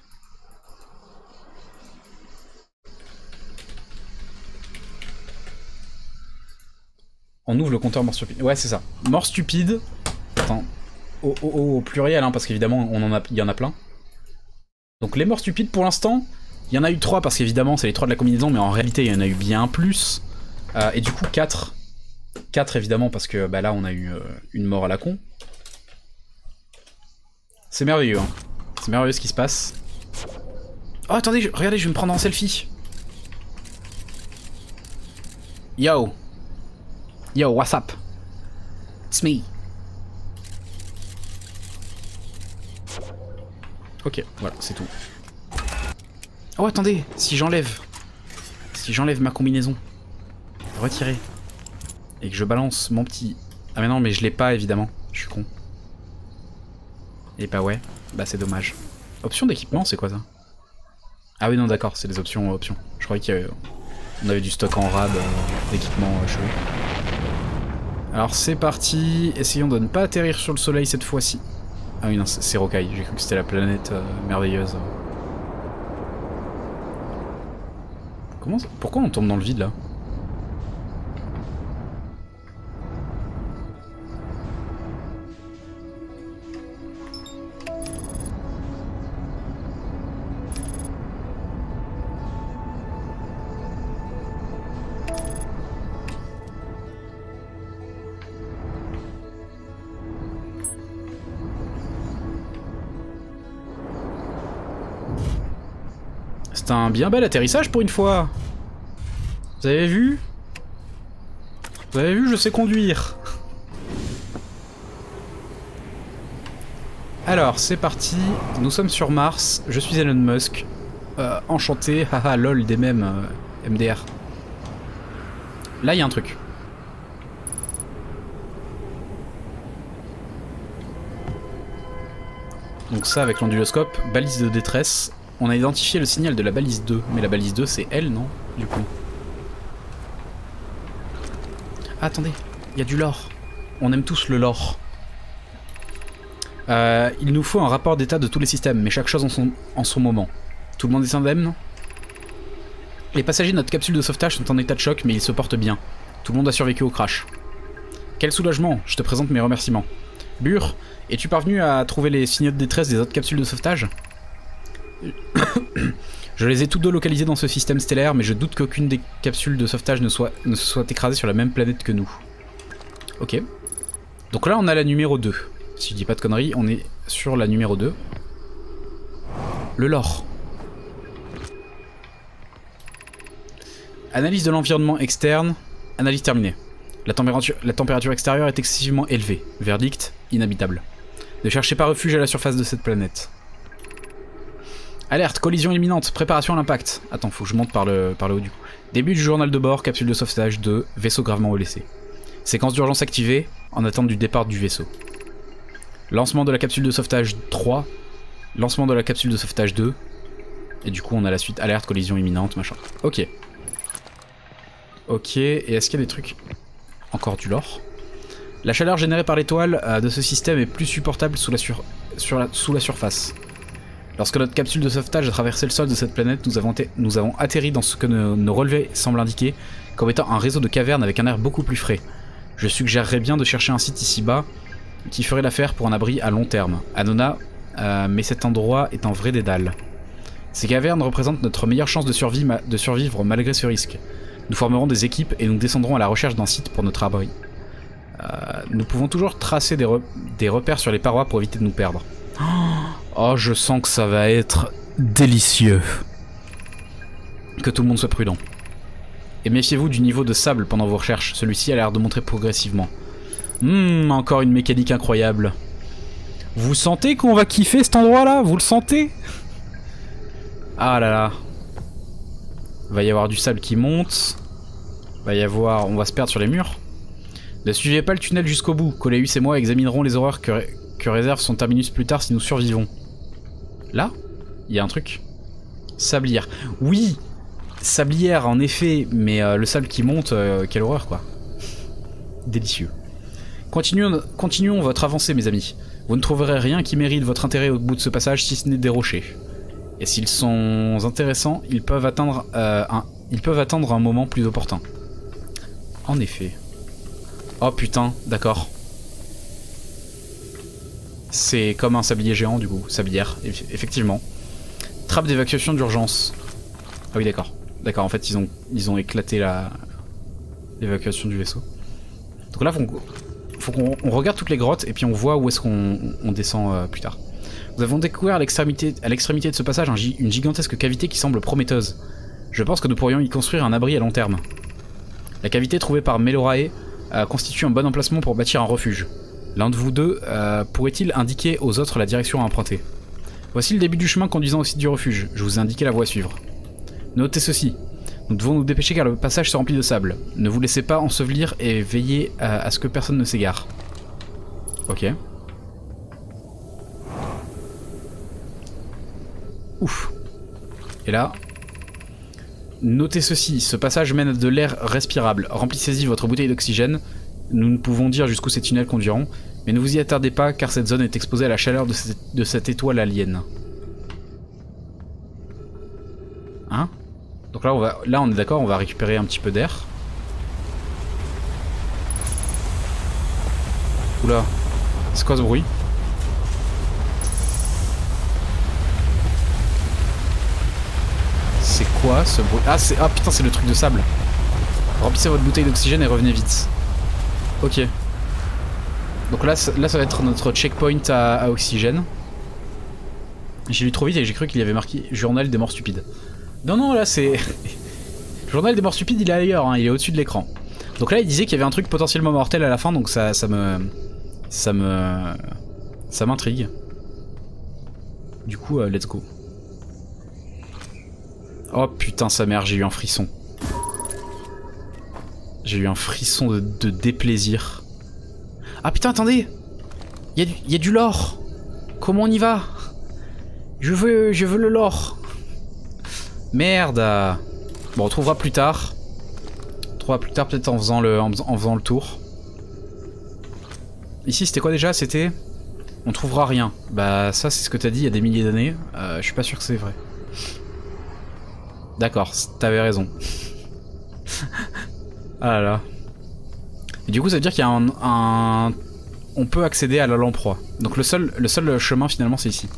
On ouvre le compteur mort stupide. Ouais c'est ça. Mort stupide. Attends. Au pluriel hein, parce qu'évidemment il y en a plein. Donc les morts stupides pour l'instant, il y en a eu 3 parce qu'évidemment c'est les 3 de la combinaison, mais en réalité il y en a eu bien plus. Et du coup 4. 4 évidemment parce que bah, là on a eu une mort à la con. C'est merveilleux hein. C'est merveilleux ce qui se passe. Oh attendez, regardez, je vais me prendre en selfie. Yo. Yo, what's up? It's me. Ok, voilà, c'est tout. Oh attendez, si j'enlève ma combinaison, retirer, et que je balance mon petit... Ah mais non, mais je l'ai pas évidemment, je suis con. Et bah ouais, bah c'est dommage. Option d'équipement, c'est quoi ça? Ah oui non d'accord, c'est des options. Je croyais qu'on avait du stock en rab d'équipement chelou. Alors c'est parti, essayons de ne pas atterrir sur le soleil cette fois-ci. Ah oui non, c'est Rocaille, j'ai cru que c'était la planète merveilleuse. Pourquoi on tombe dans le vide là? C'est un bien bel atterrissage pour une fois. Vous avez vu? Vous avez vu, je sais conduire. Alors, c'est parti. Nous sommes sur Mars. Je suis Elon Musk. Enchanté. Haha, lol, des mêmes MDR. Là, il y a un truc. Donc ça, avec l'onduloscope. Balise de détresse. On a identifié le signal de la balise 2. Mais la balise 2, c'est elle, non? Du coup. Ah, attendez. Il y a du lore. On aime tous le lore. Il nous faut un rapport d'état de tous les systèmes, mais chaque chose en son moment. Tout le monde est indemne? Les passagers de notre capsule de sauvetage sont en état de choc, mais ils se portent bien. Tout le monde a survécu au crash. Quel soulagement! Je te présente mes remerciements. Bur, es-tu parvenu à trouver les signaux de détresse des autres capsules de sauvetage? Je les ai toutes deux localisées dans ce système stellaire, mais je doute qu'aucune des capsules de sauvetage ne se soit écrasée sur la même planète que nous. Ok. Donc là, on a la numéro 2. Si je dis pas de conneries, on est sur la numéro 2. Le lore. Analyse de l'environnement externe. Analyse terminée. La température extérieure est excessivement élevée. Verdict, inhabitable. Ne cherchez pas refuge à la surface de cette planète. Alerte, collision imminente, préparation à l'impact. Attends, faut que je monte par le haut du coup. Début du journal de bord, capsule de sauvetage 2, vaisseau gravement blessé. Séquence d'urgence activée, en attente du départ du vaisseau. Lancement de la capsule de sauvetage 3, lancement de la capsule de sauvetage 2, et du coup on a la suite, alerte, collision imminente, machin. Ok. Ok, et est-ce qu'il y a des trucs? Encore du lore. La chaleur générée par l'étoile de ce système est plus supportable sous la surface. Lorsque notre capsule de sauvetage a traversé le sol de cette planète, nous avons atterri dans ce que nos relevés semblent indiquer comme étant un réseau de cavernes avec un air beaucoup plus frais. Je suggérerais bien de chercher un site ici-bas qui ferait l'affaire pour un abri à long terme. Anona, mais cet endroit est en vrai dédale. Ces cavernes représentent notre meilleure chance de survivre malgré ce risque. Nous formerons des équipes et nous descendrons à la recherche d'un site pour notre abri. Nous pouvons toujours tracer des repères sur les parois pour éviter de nous perdre. Oh, je sens que ça va être délicieux. Que tout le monde soit prudent. Et méfiez-vous du niveau de sable pendant vos recherches. Celui-ci a l'air de monter progressivement. Encore une mécanique incroyable. Vous sentez qu'on va kiffer cet endroit-là? Vous le sentez? Ah là là. Va y avoir du sable qui monte. Va y avoir... On va se perdre sur les murs. Ne suivez pas le tunnel jusqu'au bout. Coléus et moi examinerons les horreurs que réserve son terminus plus tard si nous survivons. Là, il y a un truc. Sablière. Oui, sablière en effet, mais le sable qui monte, quelle horreur quoi. Délicieux. Continuons votre avancée mes amis. Vous ne trouverez rien qui mérite votre intérêt au bout de ce passage si ce n'est des rochers. Et s'ils sont intéressants, ils peuvent attendre un moment plus opportun. En effet. Oh putain, d'accord. C'est comme un sablier géant du coup, sablière, effectivement. Trappe d'évacuation d'urgence. Ah oui d'accord. D'accord, en fait ils ont éclaté l'évacuation du vaisseau. Donc là faut qu'on regarde toutes les grottes et puis on voit où est-ce qu'on descend plus tard. Nous avons découvert à l'extrémité de ce passage une gigantesque cavité qui semble prometteuse. Je pense que nous pourrions y construire un abri à long terme. La cavité trouvée par Melorae constitue un bon emplacement pour bâtir un refuge. L'un de vous deux pourrait-il indiquer aux autres la direction à emprunter? Voici le début du chemin conduisant au site du refuge. Je vous ai indiqué la voie à suivre. Notez ceci. Nous devons nous dépêcher car le passage se remplit de sable. Ne vous laissez pas ensevelir et veillez à ce que personne ne s'égare. Ok. Ouf. Et là... Notez ceci, ce passage mène à de l'air respirable. Remplissez-y votre bouteille d'oxygène. Nous ne pouvons dire jusqu'où ces tunnels conduiront, mais ne vous y attardez pas car cette zone est exposée à la chaleur de cette étoile alien. Hein? Donc là on est d'accord, on va récupérer un petit peu d'air. Oula, c'est quoi ce bruit? C'est quoi ce bruit? Ah putain, c'est le truc de sable. Remplissez votre bouteille d'oxygène et revenez vite. Ok. Donc là ça va être notre checkpoint à oxygène. J'ai lu trop vite et j'ai cru qu'il y avait marqué journal des morts stupides. Non, là c'est... Le journal des morts stupides il est ailleurs, hein, il est au-dessus de l'écran. Donc là il disait qu'il y avait un truc potentiellement mortel à la fin, donc ça m'intrigue. Du coup, let's go. Oh putain sa mère, j'ai eu un frisson. J'ai eu un frisson de déplaisir. Ah putain attendez, il y a du lore. Comment on y va? Je veux le lore. Merde. Bon on trouvera plus tard. On trouvera plus tard peut-être en faisant le tour. Ici c'était quoi déjà? C'était... On trouvera rien. Bah ça c'est ce que t'as dit il y a des milliers d'années. Je suis pas sûr que c'est vrai. D'accord, t'avais raison. Ah là là. Et du coup ça veut dire qu'il y a on peut accéder à la lamproie. Donc le seul chemin finalement c'est ici.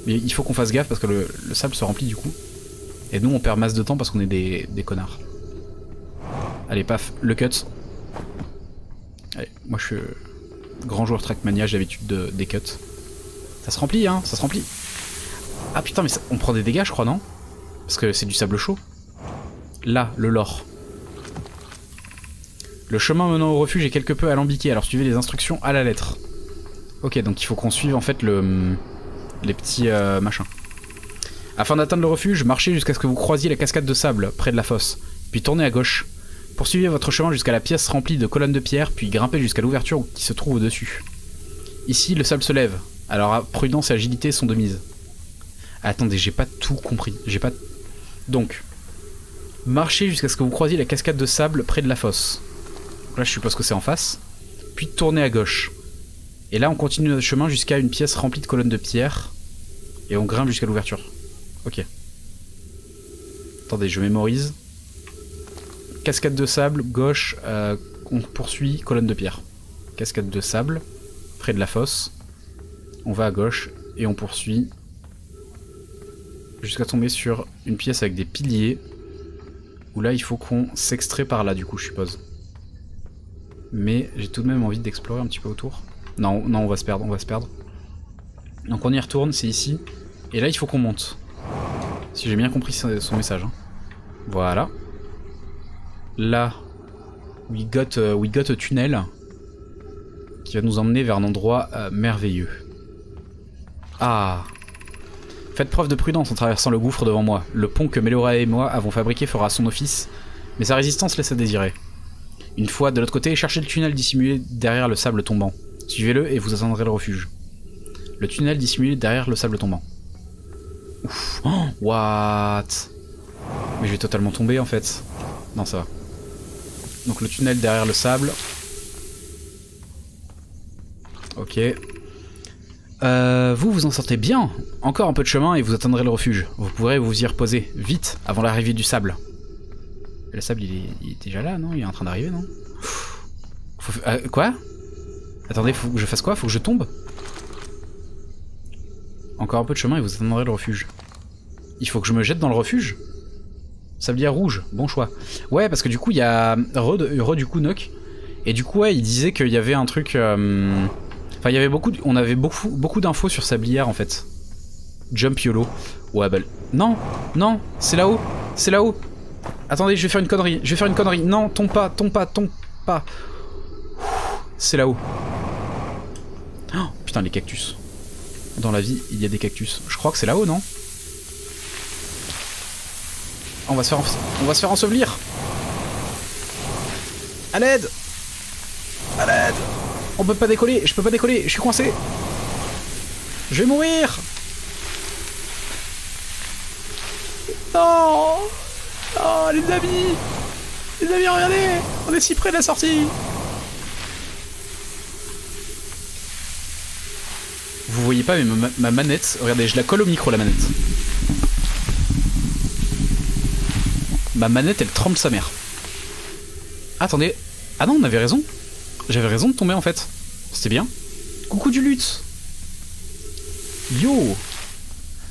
Mais il faut qu'on fasse gaffe parce que le sable se remplit du coup. Et nous on perd masse de temps parce qu'on est des connards. Allez paf, le cut. Allez, moi je suis grand joueur Trackmania, j'ai l'habitude des cuts. Ça se remplit hein, ça se remplit. Ah putain mais on prend des dégâts je crois non? Parce que c'est du sable chaud. Là, le lore. Le chemin menant au refuge est quelque peu alambiqué, alors suivez les instructions à la lettre. Ok, donc il faut qu'on suive en fait les petits machins. Afin d'atteindre le refuge, marchez jusqu'à ce que vous croisiez la cascade de sable près de la fosse, puis tournez à gauche. Poursuivez votre chemin jusqu'à la pièce remplie de colonnes de pierre, puis grimpez jusqu'à l'ouverture qui se trouve au-dessus. Ici, le sable se lève, alors prudence et agilité sont de mise. Attendez, j'ai pas tout compris. Donc, marchez jusqu'à ce que vous croisiez la cascade de sable près de la fosse. Donc là, je suppose que c'est en face. Puis tournez à gauche. Et là, on continue notre chemin jusqu'à une pièce remplie de colonnes de pierre. Et on grimpe jusqu'à l'ouverture. Ok. Attendez, je mémorise. Cascade de sable, gauche, on poursuit, colonne de pierre. Cascade de sable, près de la fosse. On va à gauche et on poursuit. Jusqu'à tomber sur une pièce avec des piliers. Où là il faut qu'on s'extrait par là du coup je suppose. Mais j'ai tout de même envie d'explorer un petit peu autour. Non, on va se perdre, Donc on y retourne, c'est ici. Et là il faut qu'on monte. Si j'ai bien compris son message. Hein. Voilà. Là, we got a tunnel. Qui va nous emmener vers un endroit merveilleux. Ah. Faites preuve de prudence en traversant le gouffre devant moi. Le pont que Melorae et moi avons fabriqué fera son office, mais sa résistance laisse à désirer. Une fois de l'autre côté, cherchez le tunnel dissimulé derrière le sable tombant. Suivez-le et vous atteindrez le refuge. Le tunnel dissimulé derrière le sable tombant. Ouf. Oh, what? Mais je vais totalement tomber en fait. Non, ça va. Donc le tunnel derrière le sable. Ok. Vous en sortez bien. Encore un peu de chemin et vous atteindrez le refuge. Vous pourrez vous y reposer, vite, avant l'arrivée du sable. Et le sable, il est déjà là, non? Il est en train d'arriver, non? Quoi? Attendez, faut que je fasse quoi? Faut que je tombe? Encore un peu de chemin et vous atteindrez le refuge. Il faut que je me jette dans le refuge? Sablière rouge, bon choix. Ouais, parce que du coup, il y a du coup Nock. Et du coup, ouais, il disait qu'il y avait un truc... Enfin, il y avait on avait beaucoup d'infos sur Sablière en fait. Jump YOLO. Ouais, bah. Non, non, c'est là-haut. C'est là-haut. Attendez, je vais faire une connerie. Non, tombe pas. C'est là-haut. Oh, putain, les cactus. Dans la vie, il y a des cactus. Je crois que c'est là-haut, non? On va se faire ensevelir. À l'aide. À l'aide. On peut pas décoller, je peux pas décoller, je suis coincé. Je vais mourir. Non. Oh, les amis. Les amis, regardez. On est si près de la sortie. Vous voyez pas, mais ma manette, regardez, je la colle au micro, la manette. Ma manette, elle tremble sa mère. Attendez. Ah non, on avait raison. J'avais raison de tomber en fait. C'était bien. Coucou du lutte. Yo.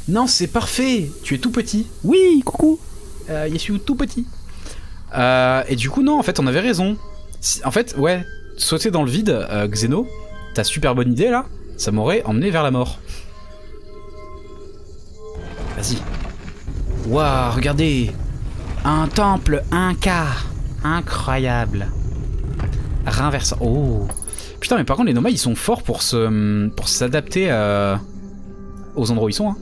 Non, c'est parfait. Tu es tout petit. Oui, coucou. Je suis tout petit. Et du coup, non, en fait, on avait raison. En fait, ouais, sauter dans le vide, Xeno, ta super bonne idée là, ça m'aurait emmené vers la mort. Vas-y. Waouh, regardez. Un temple Inca. Incroyable. Rinversant. Oh. Putain, mais par contre, les Nomai, ils sont forts pour s'adapter aux endroits où ils sont. Hein.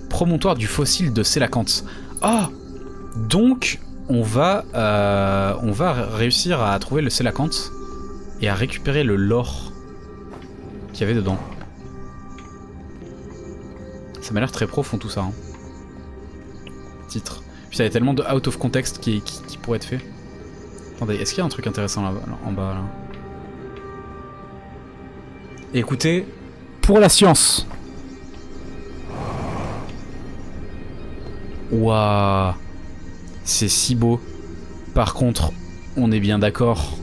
Promontoire du fossile de Sélacanthe. Oh. Donc, on va réussir à trouver le Sélacanthe et à récupérer le lore qu'il y avait dedans. Ça m'a l'air très profond tout ça. Hein. Titre. Putain, il y a tellement de out of context qui pourrait être fait. Attendez, est-ce qu'il y a un truc intéressant là, en bas là? Écoutez, pour la science. Waouh, c'est si beau. Par contre, on est bien d'accord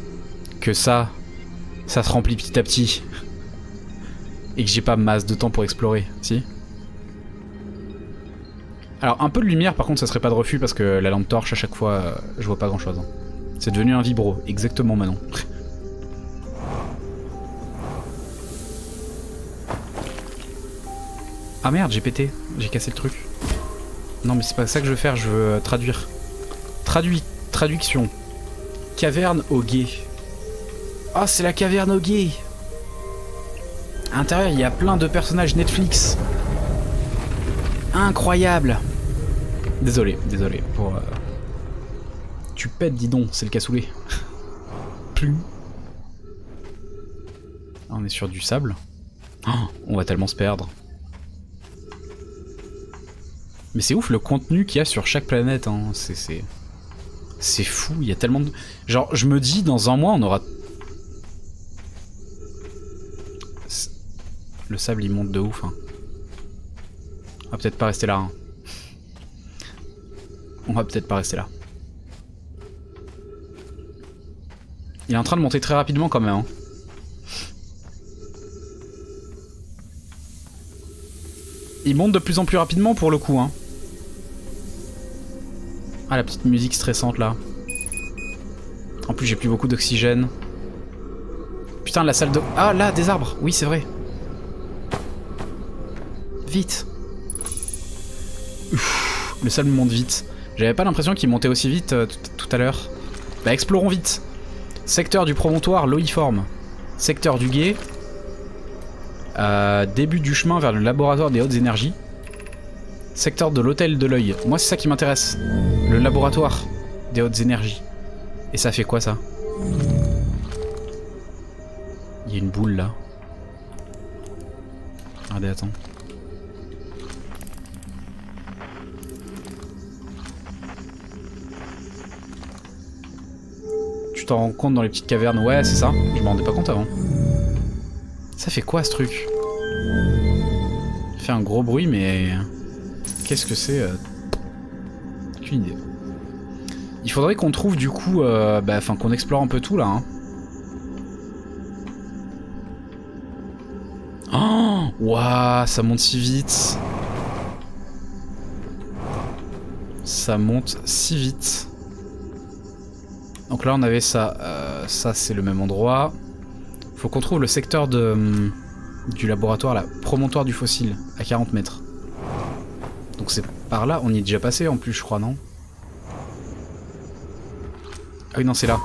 que ça se remplit petit à petit. Et que j'ai pas masse de temps pour explorer, si? Alors un peu de lumière par contre ça serait pas de refus parce que la lampe torche à chaque fois je vois pas grand chose. Hein. C'est devenu un vibro, exactement Manon. Ah merde, j'ai pété, j'ai cassé le truc. Non mais c'est pas ça que je veux faire, je veux traduire. Traduction. Caverne au guet. Ah, c'est la caverne au guet. À l'intérieur, il y a plein de personnages Netflix. Incroyable. Désolé pour... Tu pètes, dis donc, c'est le cassoulet. Plus. On est sur du sable. Oh, on va tellement se perdre. Mais c'est ouf le contenu qu'il y a sur chaque planète. Hein. C'est fou, il y a tellement de... Genre, je me dis, dans un mois, on aura... Le sable, il monte de ouf. Hein. On va peut-être pas rester là. Hein. On va peut-être pas rester là. Il est en train de monter très rapidement quand même. Hein. Il monte de plus en plus rapidement pour le coup. Hein. Ah, la petite musique stressante là. En plus, j'ai plus beaucoup d'oxygène. Putain, la salle de... Ah, là, des arbres. Oui, c'est vrai. Vite. Ouf, le sable monte vite. J'avais pas l'impression qu'il montait aussi vite tout à l'heure. Bah, explorons vite. Secteur du promontoire, loïforme. Secteur du guet. Début du chemin vers le laboratoire des hautes énergies. Secteur de l'hôtel de l'œil. Moi, c'est ça qui m'intéresse. Le laboratoire des hautes énergies. Et ça fait quoi, ça? Il y a une boule là. Regardez, attends. Tu t'en rends compte dans les petites cavernes? Ouais, c'est ça. Je m'en rendais pas compte avant. Ça fait quoi ce truc? Il fait un gros bruit, mais... Qu'est-ce que c'est? Aucune idée. Il faudrait qu'on trouve du coup... enfin qu'on explore un peu tout là. Hein. Oh, waouh, ça monte si vite. Ça monte si vite. Donc là on avait ça. Ça c'est le même endroit. Faut qu'on trouve le secteur de, du laboratoire là. Promontoire du fossile à 40 mètres. Donc c'est par là. On y est déjà passé en plus je crois, non? Ah oui non c'est là.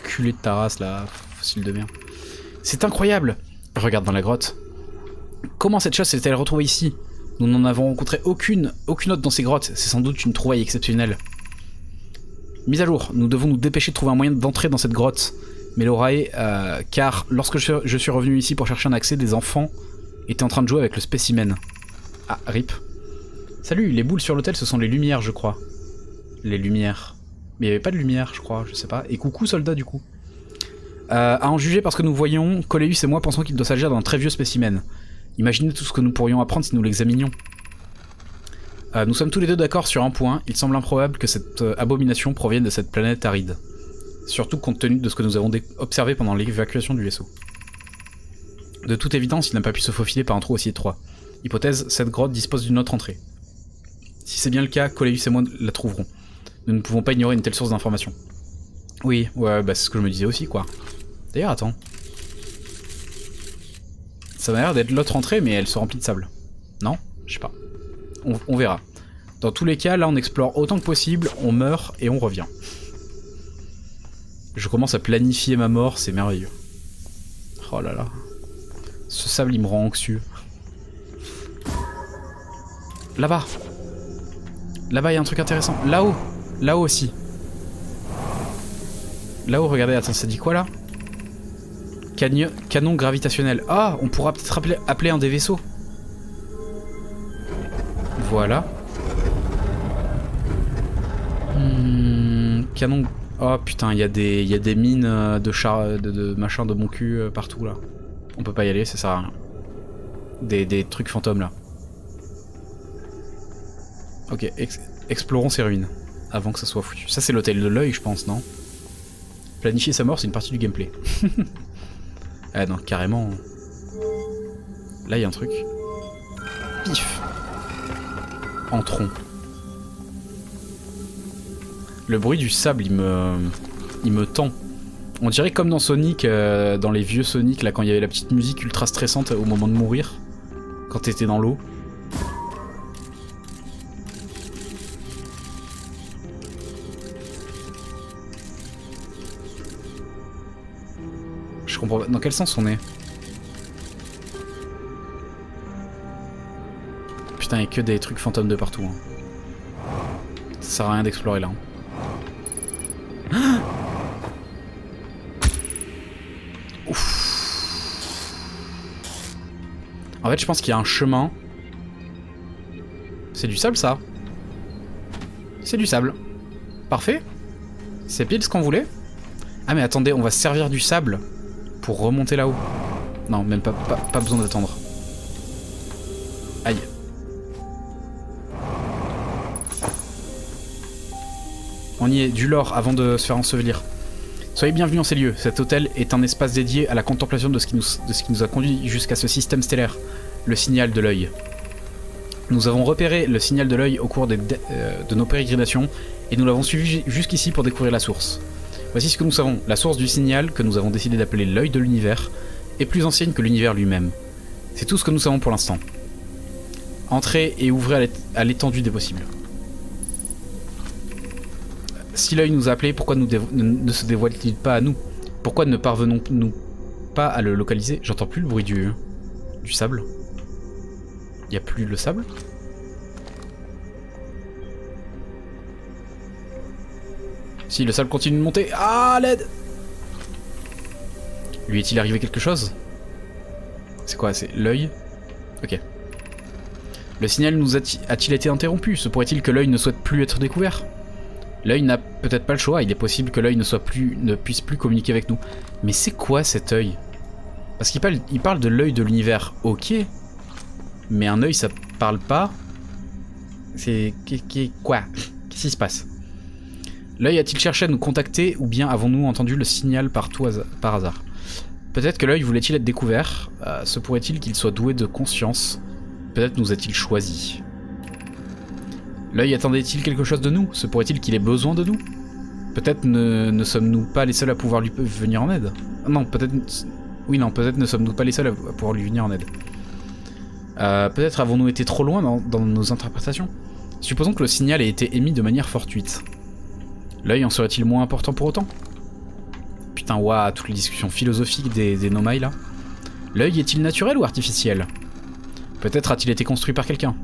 Culé de ta race là. Fossile de merde. C'est incroyable! Regarde dans la grotte. Comment cette chose s'est-elle retrouvée ici? Nous n'en avons rencontré aucune autre dans ces grottes. C'est sans doute une trouvaille exceptionnelle. Mise à jour. Nous devons nous dépêcher de trouver un moyen d'entrer dans cette grotte. Mais l'oreille, car lorsque je suis revenu ici pour chercher un accès, des enfants étaient en train de jouer avec le spécimen. Ah, rip. Salut, les boules sur l'autel, ce sont les lumières, je crois. Les lumières. Mais il n'y avait pas de lumière, je crois, je sais pas. Et coucou, soldat, du coup. À en juger parce que nous voyons, Coléus et moi pensons qu'il doit s'agir d'un très vieux spécimen. Imaginez tout ce que nous pourrions apprendre si nous l'examinions. Nous sommes tous les deux d'accord sur un point, il semble improbable que cette abomination provienne de cette planète aride. Surtout compte tenu de ce que nous avons observé pendant l'évacuation du vaisseau. De toute évidence, il n'a pas pu se faufiler par un trou aussi étroit. Hypothèse, cette grotte dispose d'une autre entrée. Si c'est bien le cas, Coléus et moi la trouverons. Nous ne pouvons pas ignorer une telle source d'information. Oui, ouais, bah c'est ce que je me disais aussi, quoi. D'ailleurs, attends. Ça m'a l'air d'être l'autre entrée, mais elle se remplit de sable. Non? Je sais pas. On verra. Dans tous les cas, là, on explore autant que possible, on meurt et on revient. Je commence à planifier ma mort, c'est merveilleux. Oh là là. Ce sable, il me rend anxieux. Là-bas. Là-bas, il y a un truc intéressant. Là-haut. Là-haut aussi. Là-haut, regardez, attends, ça dit quoi là? Canon gravitationnel. Ah, on pourra peut-être appeler un des vaisseaux. Voilà. Canon... Oh putain, il y a des mines de machin de mon cul partout là. On peut pas y aller, ça sert à rien. Des trucs fantômes là. Ok, explorons ces ruines. Avant que ça soit foutu. Ça c'est l'hôtel de l'œil je pense, non? Planifier sa mort c'est une partie du gameplay. Ah non, carrément. Là il y a un truc. Pif. Entrons. Le bruit du sable il me tend. On dirait comme dans Sonic, dans les vieux Sonic là quand il y avait la petite musique ultra stressante au moment de mourir. Quand t'étais dans l'eau. Je comprends pas. Dans quel sens on est? Putain, il y a que des trucs fantômes de partout. Hein. Ça sert à rien d'explorer là. Hein. Ouf. En fait, je pense qu'il y a un chemin. C'est du sable ça? C'est du sable. Parfait. C'est pile ce qu'on voulait. Ah mais attendez, on va se servir du sable pour remonter là-haut. Non, même pas besoin d'attendre. Aïe. On y est, du lore avant de se faire ensevelir. Soyez bienvenus en ces lieux. Cet hôtel est un espace dédié à la contemplation de ce qui nous a conduit jusqu'à ce système stellaire, le signal de l'œil. Nous avons repéré le signal de l'œil au cours de nos pérégrinations et nous l'avons suivi jusqu'ici pour découvrir la source. Voici ce que nous savons. La source du signal, que nous avons décidé d'appeler l'œil de l'univers, est plus ancienne que l'univers lui-même. C'est tout ce que nous savons pour l'instant. Entrez et ouvrez à l'étendue des possibles. Si l'œil nous a appelés, pourquoi ne se dévoile-t-il pas à nous? Pourquoi ne parvenons-nous pas à le localiser? J'entends plus le bruit du sable. Il n'y a plus le sable? Si, le sable continue de monter. Ah, l'aide! Lui est-il arrivé quelque chose? C'est quoi? C'est l'œil? Ok. Le signal nous a-t-il été interrompu? Se pourrait-il que l'œil ne souhaite plus être découvert? L'œil n'a peut-être pas le choix, il est possible que l'œil ne puisse plus communiquer avec nous. Mais c'est quoi cet œil? Parce qu'il parle de l'œil de l'univers, ok. Mais un œil ça parle pas. C'est... quoi? Qu'est-ce qui se passe? L'œil a-t-il cherché à nous contacter ou bien avons-nous entendu le signal par hasard? Peut-être que l'œil voulait-il être découvert. Se pourrait-il qu'il soit doué de conscience? Peut-être nous a-t-il choisi. L'œil attendait-il quelque chose de nous? Se pourrait-il qu'il ait besoin de nous? Peut-être ne sommes-nous pas les seuls à pouvoir lui venir en aide? Non, peut-être... Oui, non, peut-être ne sommes-nous pas les seuls à pouvoir lui venir en aide. Peut-être avons-nous été trop loin dans nos interprétations? Supposons que le signal ait été émis de manière fortuite. L'œil en serait-il moins important pour autant? Putain, waouh, toutes les discussions philosophiques des Nomai là. L'œil est-il naturel ou artificiel? Peut-être a-t-il été construit par quelqu'un.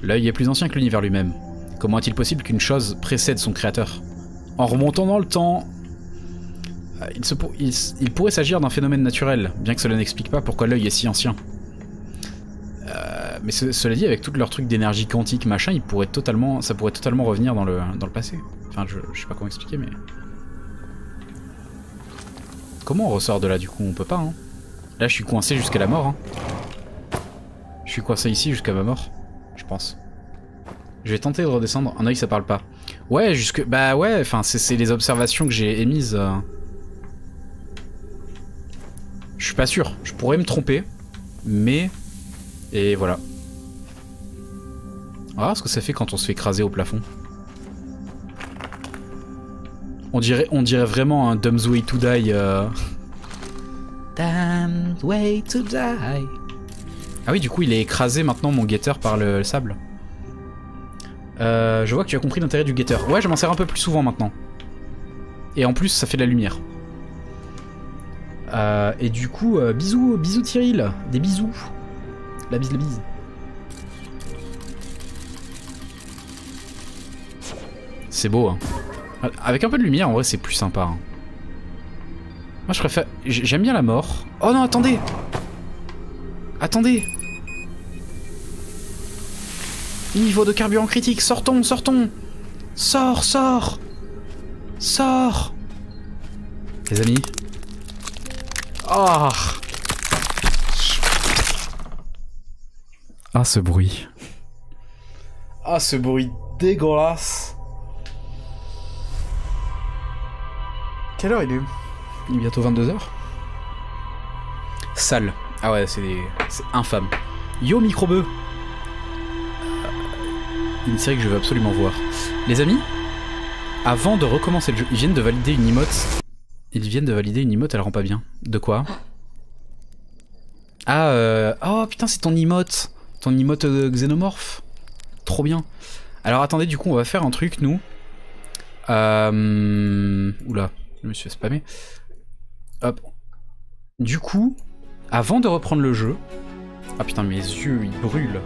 L'œil est plus ancien que l'univers lui-même. Comment est-il possible qu'une chose précède son créateur? En remontant dans le temps... Il pourrait s'agir d'un phénomène naturel, bien que cela n'explique pas pourquoi l'œil est si ancien. Mais cela dit, avec tout leur truc d'énergie quantique machin, ça pourrait totalement revenir dans le passé. Enfin, je sais pas comment expliquer, mais... Comment on ressort de là du coup? On peut pas, hein. Là, je suis coincé jusqu'à la mort, hein. Je suis coincé ici jusqu'à ma mort, je pense. Je vais tenter de redescendre. Un œil, ça parle pas. Ouais, bah ouais, enfin, c'est les observations que j'ai émises. Je suis pas sûr. Je pourrais me tromper, mais... Et voilà. On va voir ce que ça fait quand on se fait écraser au plafond. On dirait vraiment un Dumb's Way to Die. Dumb's Way to Die. Ah oui, du coup, il est écrasé maintenant, mon guetteur, par le sable. Je vois que tu as compris l'intérêt du guetteur. Ouais, je m'en sers un peu plus souvent maintenant. Et en plus, ça fait de la lumière. Et du coup, bisous Tyril. Des bisous. La bise. C'est beau, hein. Avec un peu de lumière, en vrai, c'est plus sympa. Hein. Moi, je préfère... J'aime bien la mort. Oh non, attendez! Attendez! Niveau de carburant critique, sortons! Sors! Les amis. Oh! Ah, ce bruit. Ah, ce bruit dégueulasse. Quelle heure il est? Il est bientôt 22 h. Sale. Ah ouais, c'est infâme. Yo, microbeu. Une série que je veux absolument voir. Les amis, avant de recommencer le jeu, ils viennent de valider une emote. Elle rend pas bien. De quoi? Ah, oh putain, c'est ton emote. Ton emote xénomorphe. Trop bien. Alors attendez, du coup, on va faire un truc, nous. Oula, je me suis spammé. Hop. Du coup, avant de reprendre le jeu... Ah putain, mes yeux, ils brûlent.